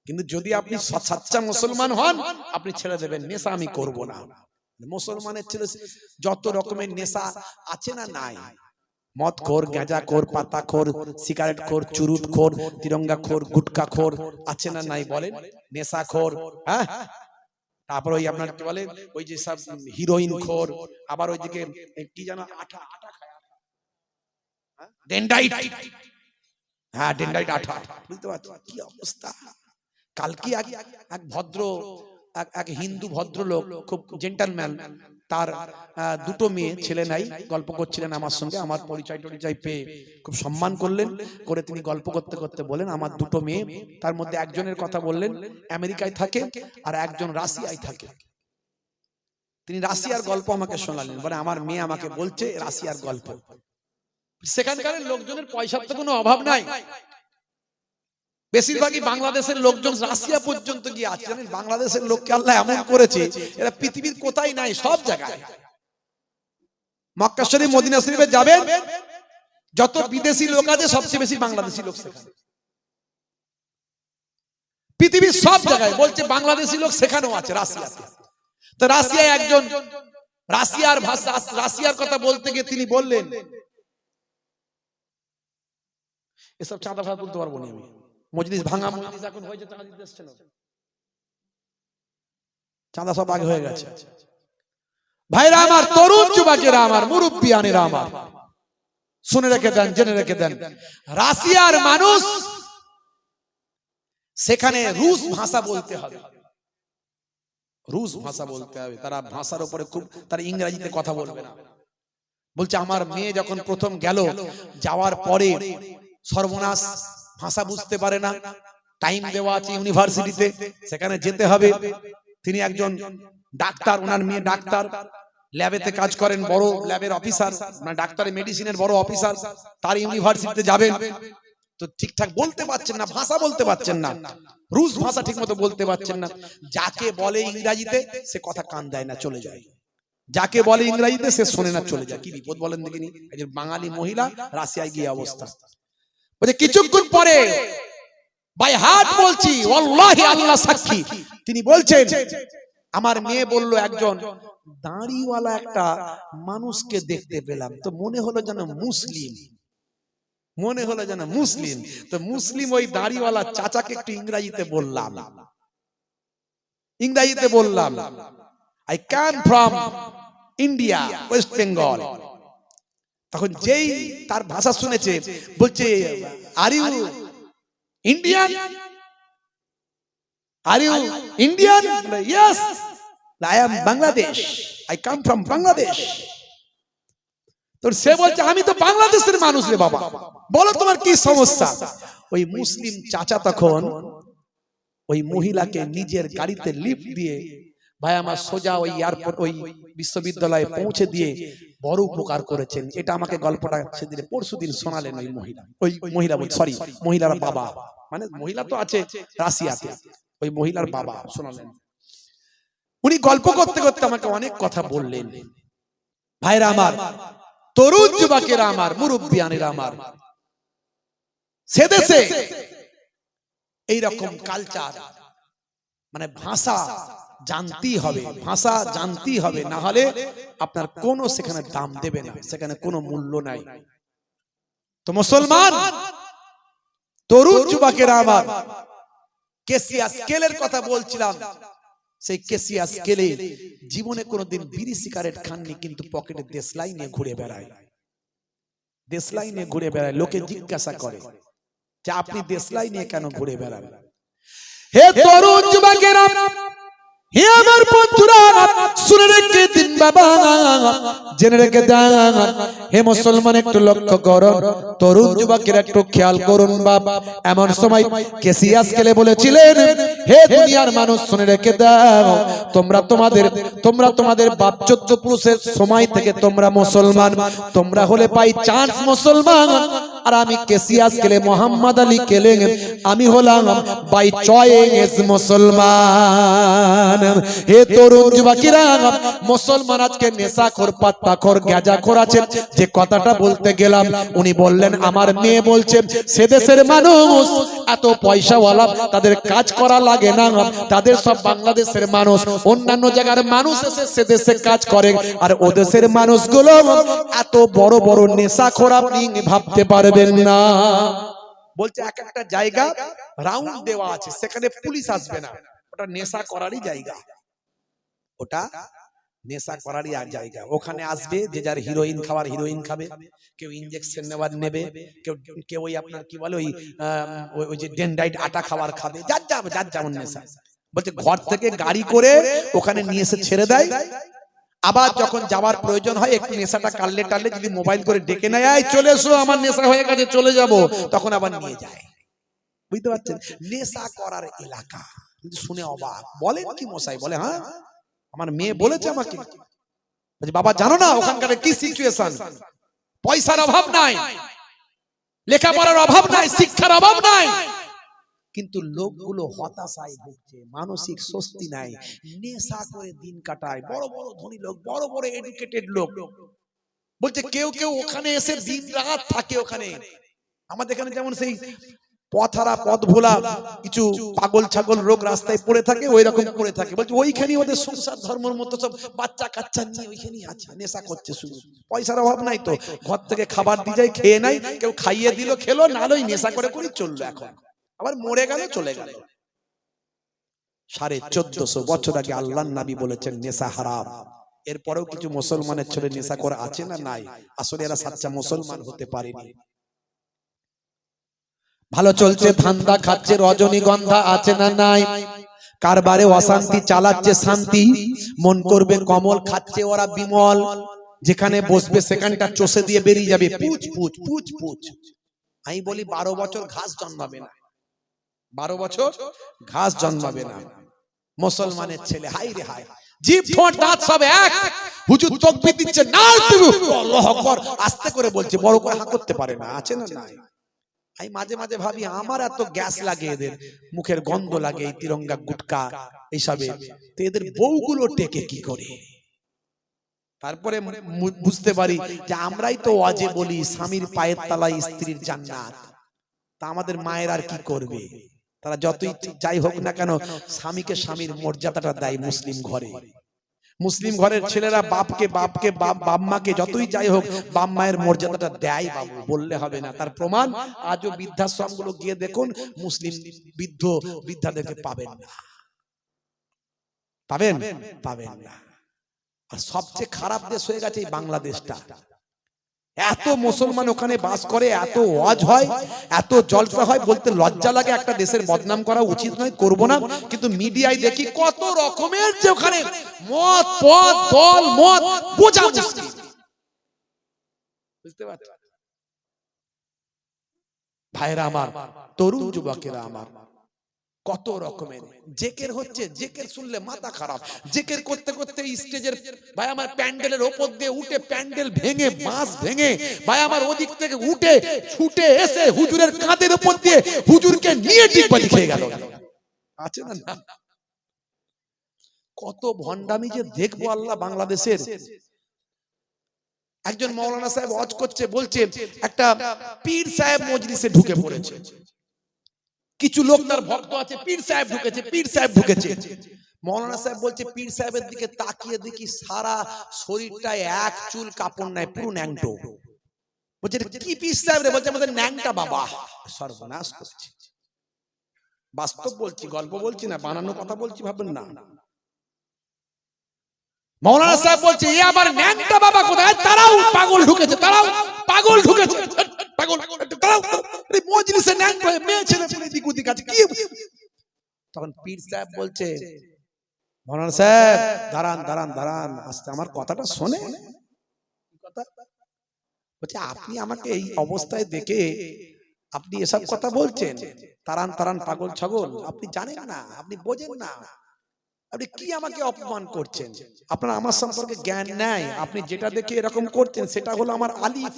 কিন্তু যদি আপনি সচ্চা মুসলমান হন, আপনি ছেড়ে দেবেন, নেশা আমি করব না। মুসলমানের ছেলে যত রকমের নেশা আছে না নাই, মদ খোর, গাঁজা খোর, পাতা খোর, সিগারেট খোর, চুরুট খোর, তিরঙ্গা খোর, গুটকা খোর আছে না নাই বলেন? নেশা খোর, হ্যাঁ। তারপর ওই আপনার কি বলে, ওই যে সব হিরোইন খোর, আবার ওইদিকে কি জানো আঠা আঠা খায়, ডেন্ডাইট, হ্যাঁ ডেন্ডাইট আঠা। বুঝতে পারছো কি অবস্থা? কালকে এক ভদ্র এক হিন্দু ভদ্রলোক, খুব জেন্টলম্যান, তার 2টো মেয়ে, ছেলে নাই, গল্প করছিলেন আমার সঙ্গে। আমার পরিচয় টরিচয় পেয়ে খুব সম্মান করলেন, করে তিনি গল্প করতে করতে বলেন আমার 2টো মেয়ে, তার মধ্যে একজনের কথা বললেন আমেরিকায় থাকে আর একজন রাশিয়ায় থাকে। তিনি রাশিয়ার গল্প আমাকে শোনালেন, বলে আমার মেয়ে আমাকে বলছে রাশিয়ার গল্প। সেখানকার লোকজনের পয়সার তো কোনো অভাব নাই, বেশিরভাগই বাংলাদেশের লোকজন রাশিয়া পর্যন্ত গিয়ে আছে। জানেন, বাংলাদেশের লোককে আল্লাহ এমন করেছে, এরা পৃথিবীর কোথায় নাই, সব জায়গায়। মক্কা শরীফ, মদিনা শরীফে যাবেন, যত বিদেশি লোক আছে সবচেয়ে বেশি বাংলাদেশি লোক সেখানে। পৃথিবীর সব জায়গায় বলছে বাংলাদেশি লোক সেখানেও আছে, রাশিয়াতে। তো রাশিয়ায় একজন রাশিয়ার ভাষা, রাশিয়ার কথা বলতে গিয়ে তিনি বললেন, এসব চাঁদা ভাড়া বলতে পারবো না আমি, মজলিস ভাঙা, মজলিস এখন হয়েছে, চাঁদা সব আগে হয়ে গেছে। ভাইরা আমার, তরুণ যুবকেরা আমার, মুরব্বিয়ানেরা আমার, শুনে রেখে দেন, জেনে রেখে দেন, রাশিয়ার মানুষ সেখানে রুশ ভাষা বলতে হবে, রুশ ভাষা বলতে হবে। তারা ভাষার উপরে খুব, তারা ইংরেজিতে কথা বলবে না। বলছে আমার মেয়ে যখন প্রথম গেল, যাওয়ার পরে সর্বনাশ, ভাষা বুঝতে পারে না, টাইম দেওয়া আছে ইউনিভার্সিটিতে, সেখানে যেতে হবে। তিনি একজন ডাক্তার, ওনার মেয়ে ডাক্তার, ল্যাবেতে কাজ করেন, বড় ল্যাবের অফিসার, মানে ডাক্তারের মেডিসিনের বড় অফিসার, তার ইউনিভার্সিটিতে যাবেন, তো ঠিকঠাক বলতে পারছেন না, ভাষা বলতে পারছেন না, রুশ ভাষা ঠিক মতো বলতে পারছেন না। যাকে বলে ইংরেজিতে সে কথা কান দেয় না, চলে যায়। যাকে বলে ইংরেজিতে সে শোনে না, চলে যায়। কি বিপদ বলেন দেখিনি? একজন বাঙালি মহিলা রাশিয়ায় গিয়ে অবস্থা। বলছে কিছুক্ষণ পরে, বাই হার্ট বলছি, ওয়াল্লাহি আল্লাহ সাক্ষী, তিনি বলছেন আমার মেয়ে বলল একজন দাড়িওয়ালা একটা মানুষকে দেখতে পেলাম, তো মনে হলো যেন মুসলিম, মনে হলো যেন মুসলিম। তো মুসলিম ওই দাড়িওয়ালা চাচাকে একটু ইংরেজিতে বললাম, ইংরেজিতে বললাম, I come from India, West Bengal. তখন যেই তার ভাষা শুনেছে, বলছে are you Indian, are you Indian? Yes, I am Bangladesh, I come from Bangladesh. তো সে বলছে আমি তো বাংলাদেশের মানুষ রে বাবা, বলো তোমার কি সমস্যা? ওই মুসলিম চাচা তখন ওই মহিলাকে নিজের গাড়িতে লিফট দিয়ে, ভাই আমার, সোজা ওই এয়ারপোর্ট, ওই বিশ্ববিদ্যালয়ে পৌঁছে দিয়ে বড় উপকার করেছেন। এটা আমাকে গল্পটা সেদিন পরশুদিন শোনালেন ওই মহিলা, ওই মহিলা বল, সরি, মহিলার বাবা, মানে মহিলা তো আছে রাশিয়াতে, ওই মহিলার বাবা শোনালেন। উনি গল্প করতে করতে আমাকে অনেক কথা বললেন। ভাইরা আমার, তরুণ যুবকেরা আমার, মুরব্বিয়ানেরা আমার, সে দেশে এইরকম কালচার, মানে ভাষা জানতেই হবে, ভাষা জানতেই হবে, না হলে আপনার কোনো সেখানে দাম দেবে না, সেখানে কোনো মূল্য নাই। তো মুসলমান তরুণ যুবকেরা আমার, কেসিয়া স্কেলের কথা বলছিলাম, সেই কেসিয়া স্কেলে জীবনে কোনোদিন বিড়ি সিগারেট খাননি, কিন্তু পকেটে দেশলাই নিয়ে ঘুরে বেড়ায়, দেশলাই নিয়ে ঘুরে বেড়ায়। লোকে জিজ্ঞাসা করে যে আপনি দেশলাই নিয়ে কেন ঘুরে বেড়ান? হে তরুণ যুবকেরা, হে আমার বন্ধুরা, শুনে রেখে দিন বাবা, জেনে রেখে দেন। হে মুসলমান, একটু লক্ষ্য করুন, তরুণ যুবকেরা একটু খেয়াল করুন বাবা। এমন সময় কেসিয়া স্কেলে বলেছিলেন, হে দুনিয়ার মানুষ শুনে রেখে দাও, তোমরা তোমাদের বাপ চোদ্দ পুরুষের সময় থেকে তোমরা মুসলমান, তোমরা হলে পাই চান্স মুসলমান। আর আমি কেসিয়া স্কেলে মোহাম্মদ আলী কেলে আমি হলাম বাই চয়েস মুসলমান। হে তরুণ যুবকেরা, মুসলমান আজকে নেশাখোর, পাত্তাখোর, গাঁজাখোর আছে। যে কথাটা বলতে গেলাম, উনি বললেন আমার মেয়ে বলছে সে দেশের মানুষ এত পয়সাওয়ালা, তাদের কাজ করা লাগে না, তাদের সব বাংলাদেশের মানুষ, অন্যান্য জায়গার মানুষ এসে সে দেশে কাজ করে, আর ও দেশের মানুষগুলো এত বড় বড় নেশাখোর, আপনি ভাবতে পারবেন না। বলছে এক একটা জায়গা রাউন্ড দেওয়া আছে, সেখানে পুলিশ আসবে না, ওটা নেশা করারই জায়গা, ওটা নেশা করারই জায়গা। ওখানে আসবে যে যার হিরোইন খাওয়ার হিরোইন খাবে, কেউ ইনজেকশন নেওয়ার নেবে, কেউ ওই আপনার কি বলে ওই যে ডেনডাইট আটা খাওয়ার খাবে, যার যেমন নেশা। বলছে ঘর থেকে গাড়ি করে ওখানে নিয়ে এসে ছেড়ে দেয়, আবার যখন যাওয়ার প্রয়োজন হয় একটু নেশাটা কাটলে টাললে যদি মোবাইল করে ডেকে নেয়, এই চলে এসো আমার নেশা হয়ে গেছে চলে যাব, তখন আবার নিয়ে যায়। বুঝতে পারছেন? নেশা করার এলাকা। কিন্তু শুনে অবাক, বলেন কি মশাই? বলে হ্যাঁ, আমার মেয়ে বলেছে আমাকে। বাবা জানো না ওখানকার কি সিচুয়েশন? পয়সার অভাব নাই, লেখাপড়ার অভাব নাই, শিক্ষার অভাব নাই, কিন্তু লোকগুলো হতাশায় ভুগছে, মানসিক স্বস্তি নাই, নেশা করে দিন কাটায়। বড় বড় ধনী লোক, বড় বড় এডুকেটেড লোক, বলছে কেউ কেউ ওখানে এসে দিন রাত থাকে ওখানে। আমাদের এখানে যেমন সেই পথহারা পথ ভোলা কিছু পাগল ছাগল লোক রাস্তায় পড়ে থাকে, ওই রকম পড়ে থাকে। বলছে ওইখানেই ওদের সংসার ধর্মের মতো সব বাচ্চা কাচ্চা নিয়ে ওইখানেই আছে, নেশা করছে শুধু। পয়সার অভাব নাই তো, ঘর থেকে খাবার দিয়ে যায়, খেয়ে নাই, কেউ খাইয়ে দিল খেলো, নাহলে নেশা করে করে চললো। এখন আবার মরে গেল, চলে গেল। 1450 বছর আগে আল্লাহর নবী বলেছেন নেশা হারাম। এরপরেও কিছু মুসলমানের ছেলে নেশা করে আছে না নাই? আসলে এরা সাচ্চা মুসলমান হতে পারেনি। ভালো চলছে, ধান্দা খাচ্ছে, রজনীগন্ধা আছে না নাই? কারবারে অশান্তি, চালাচ্ছে শান্তি, মন করবে কমল, খাচ্ছে ওরা বিমল, যেখানে বসবে সেখানটা চষে দিয়ে বেরিয়ে যাবে, পুচ পুচ পুচ পুচ। আমি বলি 12 বছর ঘাস জন্মাবে না, 12 বছর ঘাস জন্মাবে না। মুসলমানের ছেলে হাই রে হাই, জিভ ঠোঁট দাঁত সব এক, হুজুর তাকবীর দিচ্ছে, আল্লাহু আকবার আস্তে করে বলছে, বড় করে হাঁ করতে পারে না, আছে না নাই? আমি মাঝে মাঝে ভাবি আমার এত গ্যাস লাগে, এদের মুখের গন্ধ লাগে এই তিরঙ্গা গুটকা এইসবে, তো এদের বউগুলো টেকে কি করে? তারপরে বুঝতে পারি যে আমরাই তো ওয়াজে বলি স্বামীর পায়ের তলায় স্ত্রীর জান্নাত, তা আমাদের মায়ের আর কি করবে? তারা যতই যাই হোক না কেন, স্বামীকে স্বামীর মর্যাদাটা দেয় মুসলিম ঘরে। মুসলিম ঘরের ছেলেরা বাপকে বাপ মাকে যতই যাই হোক বাপ মায়ের মর্যাদাটা দেয় বাবু, বললে হবে না। তার প্রমাণ আজও বৃদ্ধাশ্রম গুলো গিয়ে দেখুন, মুসলিম বৃদ্ধাদেরকে পাবেন না, পাবেন না। আর সবচেয়ে খারাপ দেশ হয়ে গেছে এই বাংলাদেশটা। এত মুসলমান ওখানে বাস করে, এত ওয়াজ হয়, এত জলসা হয়, বলতে লজ্জা লাগে। একটা দেশের বদনাম করা উচিত নয়, করব না, কিন্তু মিডিয়ায় দেখি কত রকমের যে ওখানে মদ পদ দল মদ বোঝা মুশকিল। বুঝতে পারছেন ভাইরা আমার, তরুণ যুবকেরা আমার, কত রকমের জেকের হচ্ছে। জেকের শুনলে মাথা খারাপ। জেকের করতে করতে স্টেজের ভাই আমার প্যান্ডেলের ওপর দিয়ে উঠে প্যান্ডেল ভেঙে বাঁশ ভেঙে ভাই আমার ওদিক থেকে উঠে ছুটে এসে হুজুরের কাঁধের উপর দিয়ে হুজুরকে নিয়ে ডিগবাজি খেয়ে গেল। আছে না? কত ভণ্ডামি যে দেখবো আল্লাহ বাংলাদেশের। একজন মাওলানা সাহেব ওয়াজ করছে, বলছে একটা পীর সাহেব মজলিসে ঢুকে পড়েছে, কিছু লোক তার ভক্ত আছে, পীর সাহেব ঢুকেছে, পীর সাহেব ঢুকেছে। মাওলানা সাহেব বলছে পীর সাহেবের দিকে তাকিয়ে দেখি সারা শরীরটায় এক চুল কাপড় নাই, পুরো ন্যাংটো। বলছে কি পীর সাহেব রে? বলছে আমাদের ন্যাংটা বাবা। সর্বনাশ করছে। বাস্তব বলছি, গল্প বলছি না, বানানো কথা বলছি, ভাবেন না। মাওলানা সাহেব বলছে এ আবার ন্যাংটা বাবা কোথায়? তারাও পাগল ঢুকেছে, তারাও পাগল ঢুকেছে, পাগল তারাও মজলিসে ন্যাংটা মেয়ে ছেলে ছেলে দিক ওদিক আছে কি। তখন পীর সাহেব বলছে মাওলানা সাহেব দাঁড়ান দাঁড়ান দাঁড়ান, আস্তে আমার কথাটা শোনে। কথা বলছে আপনি আমাকে এই অবস্থায় দেখে আপনি এসব কথা বলছেন, তারান তারান পাগল ছাগল, আপনি জানেন না, আপনি বোঝেন না, আপনি কি আমাকে অপমান করছেন, আপনার আমার সম্পর্কে জ্ঞান নাই। আপনি যেটা দেখে এরকম করছেন সেটা হলো আমার আলিফ।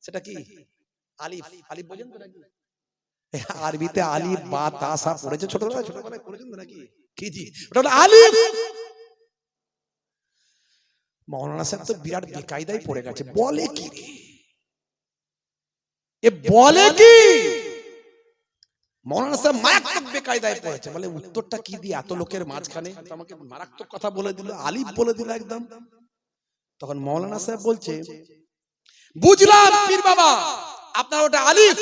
সেটা কি আলিফ? আলিফ বোঝেন তো নাকি? আরবিতে আলিফ বা তা সা পড়েছে ছোটবেলায়, ছোটবেলায় পড়েছেন তো নাকি? কি জি, ওটা হলো আলিফ। মাওলানা সাহেব তো বিরাট বেকায়দায় পড়ে গেছে, বলে কি রে এ, বলে কি? মাওলানা সাহেব মারাত্মক বেকায়দায় পড়েছে, বলে উত্তরটা কি দিয়ে এত লোকের মাঝখানে আমাকে মারাত্মক কথা বলে দিল, আলিফ বলে দিল একদম। তখন মাওলানা সাহেব বলছে বুঝলাম পীর বাবা আপনার ওটা আলিফ,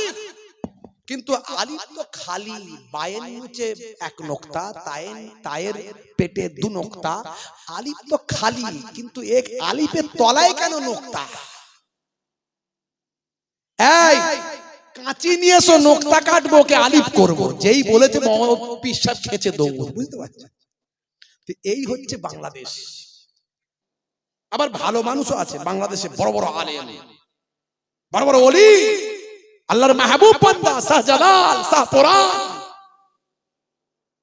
কিন্তু আলিফ তো খালি, বায়ের নিচে এক নোক্তা, তায়ের পেটে দু নোক্তা, আলিফ তো খালি, কিন্তু এক আলিফের তলায় কেন নোক্তা? এই কাঁচি নিয়ে এসো, নোক্তা কাটবো কে আলিফ করবো। যেই বলেছে পীর সাহেব খেচে দৌড়, বুঝতে পারছেন? এই হচ্ছে বাংলাদেশ। আবার ভালো মানুষও আছে বাংলাদেশে, বড় বড় আলেম, বড় বড় ওলি, আল্লাহর মাহবুব বান্দা শাহজালাল, শাহপুরান,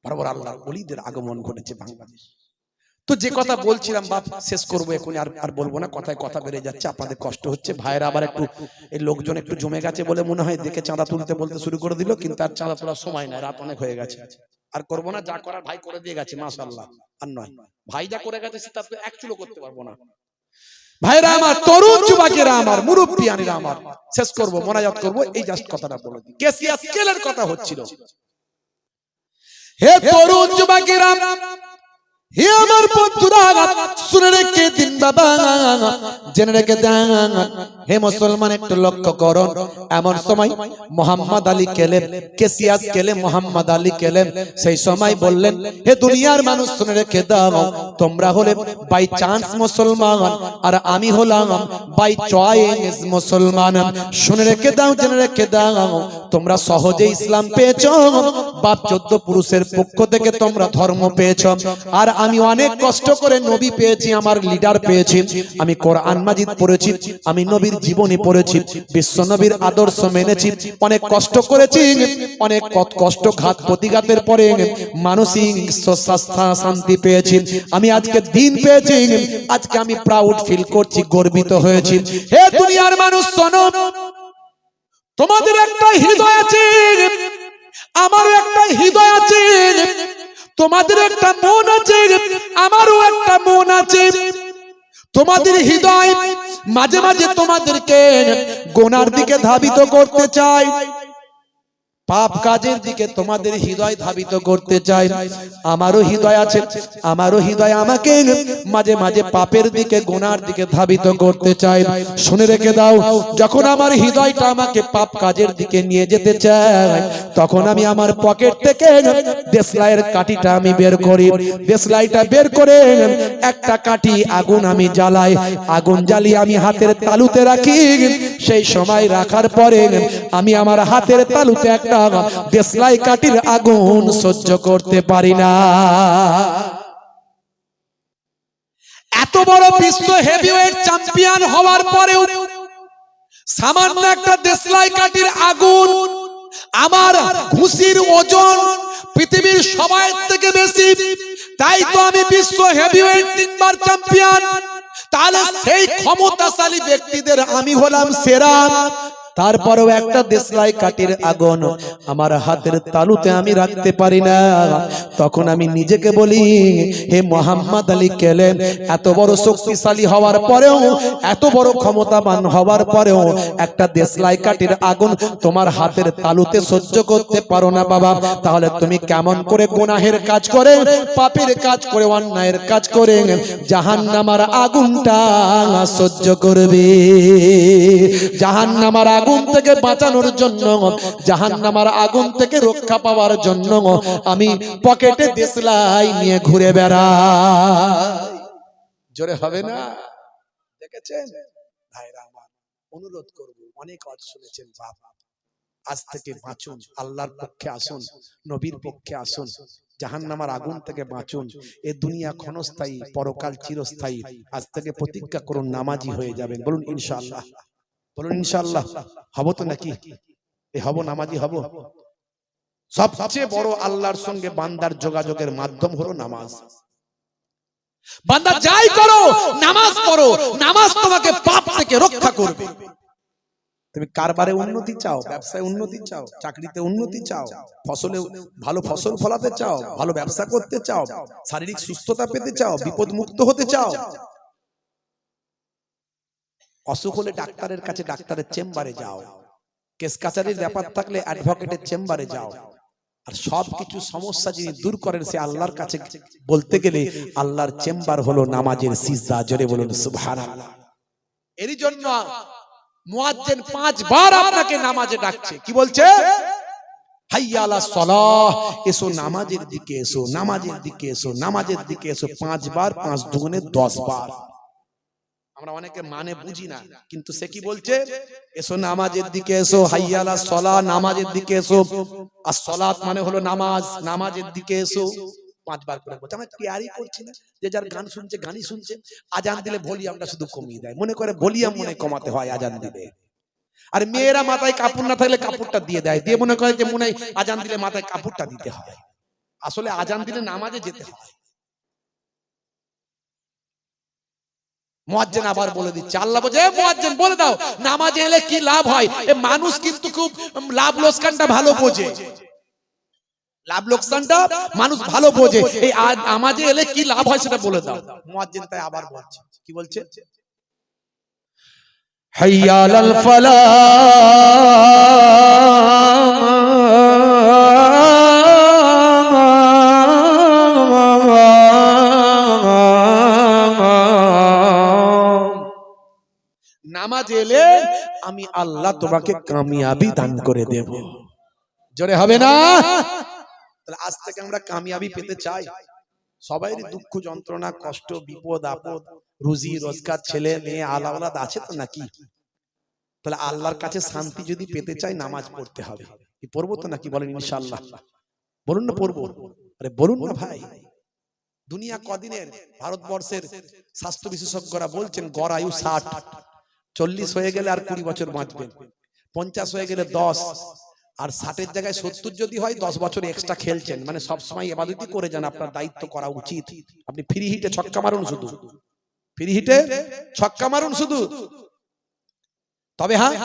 বড় বড় আল্লাহর ওলিদের আগমন ঘটেছে বাংলাদেশ। তো যে কথা বলছিলাম বাপ, শেষ করবো এখন, আর বলবো না, কথায় কথা বেড়ে যাচ্ছে, আপনাদের কষ্ট হচ্ছে। ভাইরা আবার একটু এই লোকজন একটু জমে গেছে বলে মনে হয় দেখে চাঁদা তুলতে বলতে শুরু করে দিল, কিন্তু আর চাঁদা তোলার সময় নাই, রাত অনেক হয়ে গেছে, আর করবো না। যা করার ভাই করে দিয়ে গেছে, মাশাআল্লাহ। আর নয়, ভাই যা করে গেছে সেটা তো এক চুলো করতে পারবো না। ভাইরা আমার, তরুণ যুবকেরা আমার, মুরব্বিয়ানিরা আমার, শেষ করবো, মোনাজাত করবো, এই জাস্ট কথাটা বলে দিই। কেসিয়া স্কেলের কথা হচ্ছিল। হে তরুণ যুবকেরা, হে আমার বন্ধুরা, শুনে রেখে দিন বাবা, জেনে রেখে দেন। হে মুসলমান একটু লক্ষ্য করুন, এমন সময় মোহাম্মদ আলী কেলেম, কেসিয়াস কেলেম, মোহাম্মদ আলী কেলেম সেই সময় বললেন হে দুনিয়ার মানুষ শুনে রেখে দাও, তোমরা হলে বাই চান্স মুসলমান, আর আমি হলাম বাই চয়েস মুসলমান। শুনে রেখে দাও, জেনে রেখে দাও, তোমরা সহজে ইসলাম পেয়েছো, বাপ 14 পুরুষের পক্ষ থেকে তোমরা ধর্ম পেয়েছো, আর আমি অনেক কষ্ট করে নবী পেয়েছি, আমার লিডার পেয়েছি, আমি কোরআন মাজিদ পড়েছি, আমি নবীর জীবনী পড়েছি, বিশ্ব নবীর আদর্শ মেনেছি, অনেক কষ্ট করেছি, অনেক কষ্ট ঘাত প্রতিঘাতের পরে মানসিক শান্তি পেয়েছি, আমি আজকে দিন পেয়েছি, আজকে আমি প্রাউড ফিল করছি, গর্বিত হয়েছি। হে দুনিয়ার মানুষ শোনো, তোমাদের একটা হৃদয় আছে, আমারও একটা হৃদয় আছে, তোমাদের একটা মন আছে, আমারও একটা মন আছে। তোমাদের হৃদয় মাঝে মাঝে তোমাদেরকে গোনার দিকে ধাবিত করতে চায়, পাপ কাজের দিকে তোমাদের হৃদয় ধাবিত করতে চায়। আমারও হৃদয় আছে, আমারও হৃদয় আমাকে মাঝে মাঝে পাপের দিকে, গোনার দিকে ধাবিত করতে চায়। শুনে রেখে দাও, যখন আমার হৃদয়টা আমাকে পাপ কাজের দিকে নিয়ে যেতে চায়, তখন আমি আমার পকেট থেকে দেশলাইয়ের কাঠিটা আমি বের করি, দেশলাইটা বের করে একটা কাঠি আগুন আমি জ্বালাই, আগুন জ্বালিয়ে আমি হাতের তালুতে রাখি। সেই সময় রাখার পরে আমি আমার হাতের তালুতে একটা দেশলাই কাঠির আগুন সহ্য করতে পারি না। এত বড় বিশ্ব হেভিওয়েট চ্যাম্পিয়ন হওয়ার পরেও সামান্য একটা দেশলাই কাঠির আগুন, আমার ঘুষির ওজন পৃথিবীর সবার থেকে বেশি, তাই তো আমি বিশ্ব হেভিওয়েট 3 বার চ্যাম্পিয়ন। তাহলে সেই ক্ষমতাশালী ব্যক্তিদের আমি হলাম সেরা, তারপরেও একটা দেশলাই কাঠের আগুন আমার হাতের তালুতে আমি রাখতে পারি না। তখন আমি নিজেকে বলি, হে মোহাম্মদ আলী কেলেন, এত বড় শক্তিশালী হওয়ার পরেও, এত বড় ক্ষমতাবান হওয়ার পরেও একটা দেশলাই কাঠের আগুন তোমার হাতের তালুতে সহ্য করতে পারো না বাবা, তাহলে তুমি কেমন করে গুনাহের কাজ করে, পাপের কাজ করে, অন্যায়ের কাজ করে জাহান্নামের আগুনটা সহ্য করবে? জাহান্নামের আগুন থেকে বাঁচানোর জন্য, জাহান্নামের আগুন থেকে রক্ষা পাওয়ার জন্য আমি পকেটে দেশলাই নিয়ে ঘুরে বেড়াই। জোরে হবে না? দেখেছেন ভাইরা আমার, অনুরোধ করব, অনেক আজ শুনেছেন বাবা, আজ থেকে বাঁচুন, আল্লাহর পক্ষে আসুন, নবীর পক্ষে আসুন, জাহান্নামের আগুন থেকে বাঁচুন। এ দুনিয়া ক্ষণস্থায়ী, পরকাল চিরস্থায়ী। আজ থেকে প্রতিজ্ঞা করুন, নামাজি হয়ে যাবেন। বলুন ইনশাআল্লাহ, বলুন ইনশাআল্লাহ। হব তো নাকি? হব, নামাজি হব। সবচেয়ে বড় আল্লাহর সঙ্গে বান্দার যোগাযোগের মাধ্যম হলো নামাজ। বান্দা যাই করো, নামাজ পড়ো, নামাজ তোমাকে পাপ থেকে রক্ষা করবে। তুমি কারবারে উন্নতি চাও, ব্যবসায় উন্নতি চাও, চাকরিতে উন্নতি চাও, ফসলে ভালো ফসল ফলাতে চাও, ভালো ব্যবসা করতে চাও, শারীরিক সুস্থতা পেতে চাও, বিপদ মুক্ত হতে চাও, অসুখ হলে ডাক্তারের কাছে, ডাক্তারের চেম্বারে যাও, কেস কাচারির ব্যাপার থাকলে অ্যাডভোকেটের চেম্বারে যাও। আর সবকিছু সমস্যা যিনি দূর করেন সে আল্লাহর কাছে বলতে গেলে আল্লাহর চেম্বার হলো নামাজের সিজদা। জোরে বলুন সুবহানাল্লাহ। এরই জন্য মুয়াজ্জিন 5 বার আপনাকে নামাজে ডাকছে। কি বলছে? হাইয়া আলাস সালাহ, এসো নামাজের দিকে এসো, নামাজের দিকে এসো, নামাজের দিকে এসো। 5 বার, 5 দুগুণে 10 বার। আমরা অনেকে মানে বুঝি না, কিন্তু সে কি বলছে? এসো নামাজের দিকে এসো, হাইয়া আলাস সালাহ, নামাজের দিকে এসো। আর সালাত মানে হলো নামাজ, নামাজের দিকে এসো। 5 বার করে বলছে। আমরা তৈরি করছি না, যে যার গান শুনছে গানই শুনছে। আজান দিলে ভলিউমটা শুধু কমিয়ে দেয়, মনে করে ভলিউম মনে কমাতে হয় আজান দিলে। আর মেয়েরা মাথায় কাপড় না থাকলে কাপড়টা দিয়ে দেয়, দিয়ে মনে করে যে মনে হয় আজান দিলে মাথায় কাপড়টা দিতে হয়। আসলে আজান দিলে নামাজে যেতে হয়। মুয়াজ্জিন আবার বলে দিচ্ছে, আল্লাহ বলে, মুয়াজ্জিন বলে দাও নামাজে এলে কি লাভ হয়। এ মানুষ কিন্তু খুব লাভ লোকসানটা ভালো বোঝে, লাভ লোকসানটা মানুষ ভালো বোঝে। এই নামাজে এলে কি লাভ হয় সেটা বলে দাও। মুয়াজ্জিন তাই আবার বলছে, কি বলছে? হাইয়া আলাল ফালাহ, নামাজ এলে আমি আল্লাহ তোমাকে কামিয়াবি দান করে দেব। জোরে হবে না? তাহলে আজ থেকে আমরা কামিয়াবি পেতে চাই। সবাইরই দুঃখ যন্ত্রণা কষ্ট বিপদ আপদ, রুজি রোজগার, ছেলে মেয়ে আলাওলাদ আছে তো নাকি? তাহলে আল্লাহর কাছে শান্তি যদি পেতে চাই নামাজ পড়তে হবে। কি পড়বো তো নাকি? বলেন ইনশাআল্লাহ। বলুন না পড়বো? আরে বলুন না ভাই। দুনিয়া কদিনের? ভারতবর্ষের স্বাস্থ্য বিশেষজ্ঞরা বলছেন গড় আয়ু 60, 40 হয়ে গেলে আর 20 বছর বাঁচবেন, 50 হয়ে গেলে 10, আর 60-এর জায়গায় 70 যদি হয় 10 বছর এক্সট্রা খেলছেন। মানে সবসময় ইবাদতই করে যান, আপনার দায়িত্ব করা উচিত। আপনি ফ্রি হিটে ছক্কা মারুন, শুধু ফ্রি হিটে ছক্কা মারুন শুধু। তবে হ্যাঁ,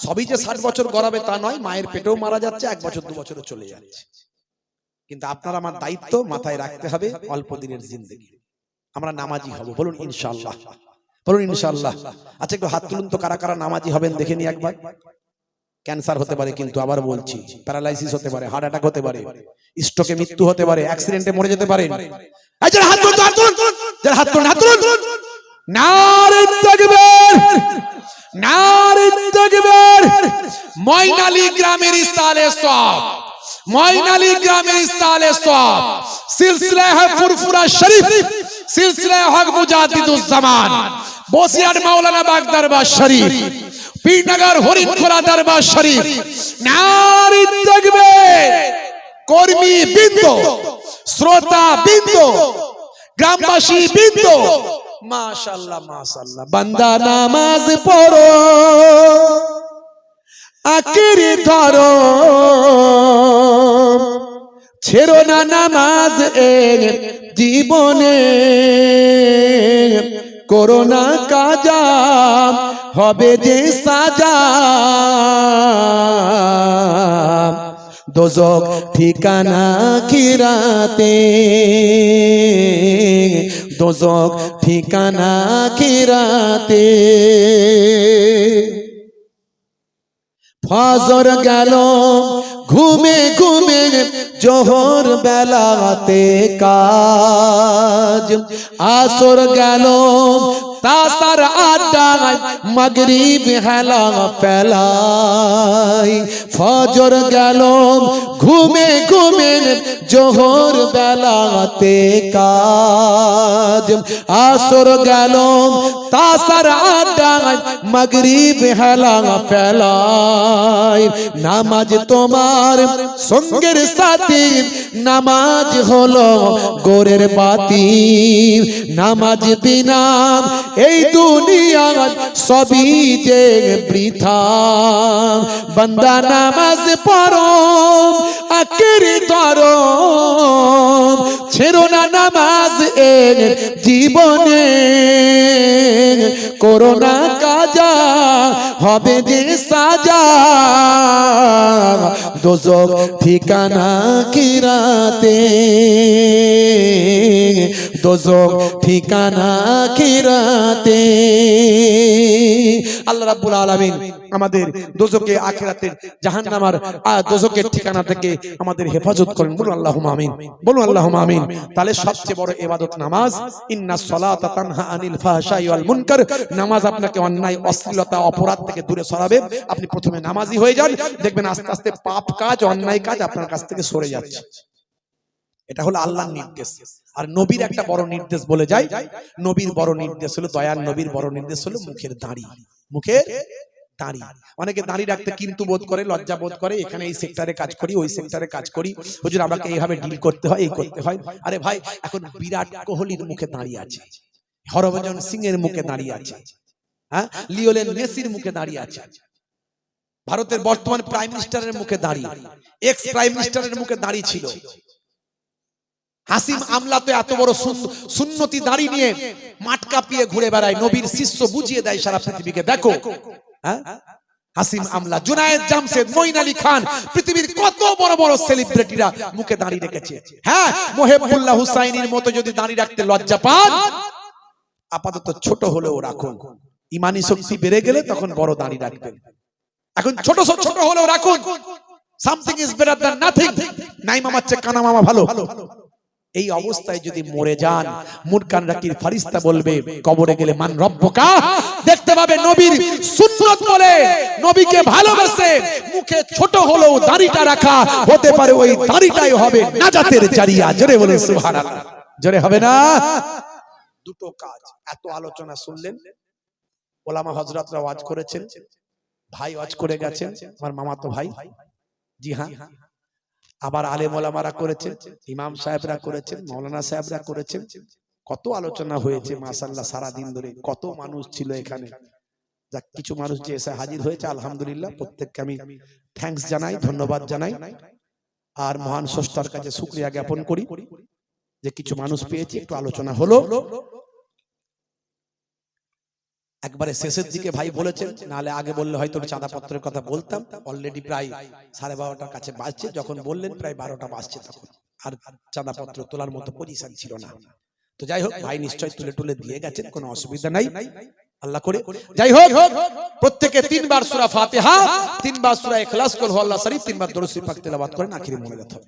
সবই যে 60 বছর গড়াবে তা নয়, মায়ের পেটেও মারা যাচ্ছে, 1 বছর 2 বছরে চলে যাচ্ছে। কিন্তু আপনার আমার দায়িত্ব মাথায় রাখতে হবে, অল্প দিনের জিন্দেগি। আমরা নামাজি হব, বলুন ইনশাআল্লাহ, বলুন ইনশাআল্লাহ। আচ্ছা একটু হাত তুলুন তো, কারা কারা নামাজি হবেন দেখে নি একবার। ক্যান্সার হতে পারে, কিন্তু আবার বলছি প্যারালাইসিস হতে পারে, হার্ট অ্যাটাক হতে পারে, স্ট্রোকে মৃত্যু হতে পারে, অ্যাক্সিডেন্টে মরে যেতে পারেন। এই যারা হাত তুলুন, হাত তুলুন, যারা হাত তুলুন, হাত তুলুন। নারে তাকবীর, নারে তাকবীর। ময়নালী গ্রামের ইসালে সওয়াব, ময়নালী গ্রামের ইসালে সওয়াব, সিলসিলা ফুরফুরা শরীফ, সিলসিলা হক মুজাদ্দিদুজ জামান, বসিয়ার মাওলানা বাগ দরবার শরীফ, পীরনগর হরিণখোলা দরবার শরীফ। নারে তাকবীর। কর্মী বৃন্দ, শ্রোতা বৃন্দ, গ্রামবাসী বৃন্দ, মাশাআল্লাহ মাশাআল্লাহ। বান্দা নামাজ পড়ো, আঁকড়ে ধরো, ছেড়ো না নামাজ এর জীবনে, করোনা কাজা হবে যে সাজা দোজক ঠিকানা খিরাতে দোজক ঠিকানা খিরাতে ফজর গেল ঘুমে ঘুমে জোহর বেলাতে কাজ আসর গেল তাসার আড্ডায় মাগরিব হেলা ফেলাই ফজর গেল ঘুমে ঘুমে জোহর বেলাতে কাজ আসর গেল তাসার আড্ডায় মাগরিব হেলা ফেলাই নামাজ তোমার সঙ্গের সাথী নামাজ হলো গোরের বাতি নামাজ বিনা এই দুনিয়া সবই যে বৃথা বান্দা নামাজ পড়ো আকিরি ধরো ছেড়ো না নামাজ এর জীবনে করোনা কাজা হবে যে সাজা দোজক ঠিকানা খিরাতে দোজক ঠিকানা খিরাতে আল্লাহ রাব্বুল আলামিন আমাদের দোজকে আখিরাতের জাহান্নামের দোজকের ঠিকানা থেকে আমাদের হেফাজত করেন বলুন আল্লাহুম্মা আমিন বলুন আল্লাহুম্মা আমিন তাহলে সবচেয়ে বড় ইবাদত নামাজ ইন্নাস সালাতা তানহা আনিল ফাহশাই ওয়াল মুনকার নামাজ আপনাকে অন্যায় অশ্লীলতা অপরাধ থেকে দূরে সরাবে আপনি প্রথমে নামাজি হয়ে যান দেখবেন আস্তে আস্তে পাপ কাজ অন্যায় কাজ আপনার কাছ থেকে সরে যাচ্ছে এটা হলো আল্লাহর নির্দেশ আর নবীর একটা বড় নির্দেশ বলে যায় নবীর বড় নির্দেশ হলো দয়ার নবীর বড় নির্দেশ হলো মুখের দাড়ি মুখের দাড়ি অনেকে দাড়ি রাখতে কিন্তু বোধ করে লজ্জা বোধ করে এখানে এই সেক্টরে কাজ করি ওই সেক্টরে কাজ করি হুজুর আমাকে এইভাবে ডিল করতে হয় এই করতে হয় আরে ভাই এখন বিরাট কোহলির মুখে দাড়ি আছে হরভজন সিং এর মুখে দাড়ি আছে হ্যাঁ লিওনেল মেসির মুখে দাড়ি আছে ভারতের বর্তমান প্রাইম মিনিস্টারের মুখে দাড়ি এক্স প্রাইম মিনিস্টারের মুখে দাড়ি ছিল হাসিম আমলা তো এত বড় সুন্নতি দাড়ি নিয়ে মাঠ কাঁপিয়ে ঘুরে বেড়ায় নবীর শিষ্য বুঝিয়ে দেয় সারা পৃথিবীকে দেখো হ্যাঁ হাসিম আমলা জুনায়েদ জামশেদ মঈন আলী খান পৃথিবীর কত বড় বড় সেলিব্রিটিরা মুখে দাড়ি রেখেছে হ্যাঁ মোহেবুল্লাহ হুসাইনির মতো যদি দাড়ি রাখতে লজ্জা পান আপাতত ছোট হলেও রাখুন ইমানি শক্তি বেড়ে গেলে তখন বড় দাড়ি রাখবেন এখন ছোট ছোট হলেও রাখুন something is better than nothing নাই মামার চেয়ে কানা মামা ভালো এই অবস্থায় যদি মরে যান মুরকান রাকির ফেরেশতা বলবে কবরে গেলে মান রব্বুকা দেখতে পাবে নবীর সুন্নাত বলে নবীকে ভালোবাসে মুখে ছোট হলেও দাড়িটা রাখা হতে পারে ওই দাড়িটাই হবে নাজাতের জারিয়া জোরে বলে সুবহানাল্লাহ জোরে হবে না দুটো কাজ এত আলোচনা শুনলেন ওলামা হযরতরা ওয়াজ করেছেন ভাই ওয়াজ করে গেছেন আমার মামাতো ভাই জি হ্যাঁ আবার আলেম ওলামারা করেছেন ইমাম সাহেবরা করেছেন মাওলানা সাহেবরা করেছেন কত আলোচনা হয়েছে মাশাআল্লাহ সারা দিন ধরে কত মানুষ ছিল এখানে যা কিছু মানুষ যে এসে হাজির হয়েছে আলহামদুলিল্লাহ প্রত্যেককে আমি থ্যাঙ্কস জানাই ধন্যবাদ জানাই আর মহান স্রষ্টার কাছে শুকরিয়া জ্ঞাপন করি যে কিছু মানুষ পেয়েছি একটু আলোচনা হলো একবারে শেষের দিকে ভাই বলেছেন নালে আগে বললে হয়তো চাঁদা পত্রের কথা বলতাম অলরেডি প্রায় 12:30টার কাছে বাজছে যখন বললেন প্রায় 12টা বাজছে তখন আর চাঁদা পত্র তোলার মতো পজিশন ছিল না তো যাই হোক ভাই নিশ্চয় তুলে দিয়ে গেছেন কোনো অসুবিধা নাই আল্লাহ করে যাই হোক প্রত্যেককে 3 বার সূরা ফাতিহা 3 বার সূরা ইখলাস কুল হুয়াল্লাহু শরীফ 3 বার দরুদ শরীফ পাক তেলাওয়াত করেন আখিরি মোনাজাত হবে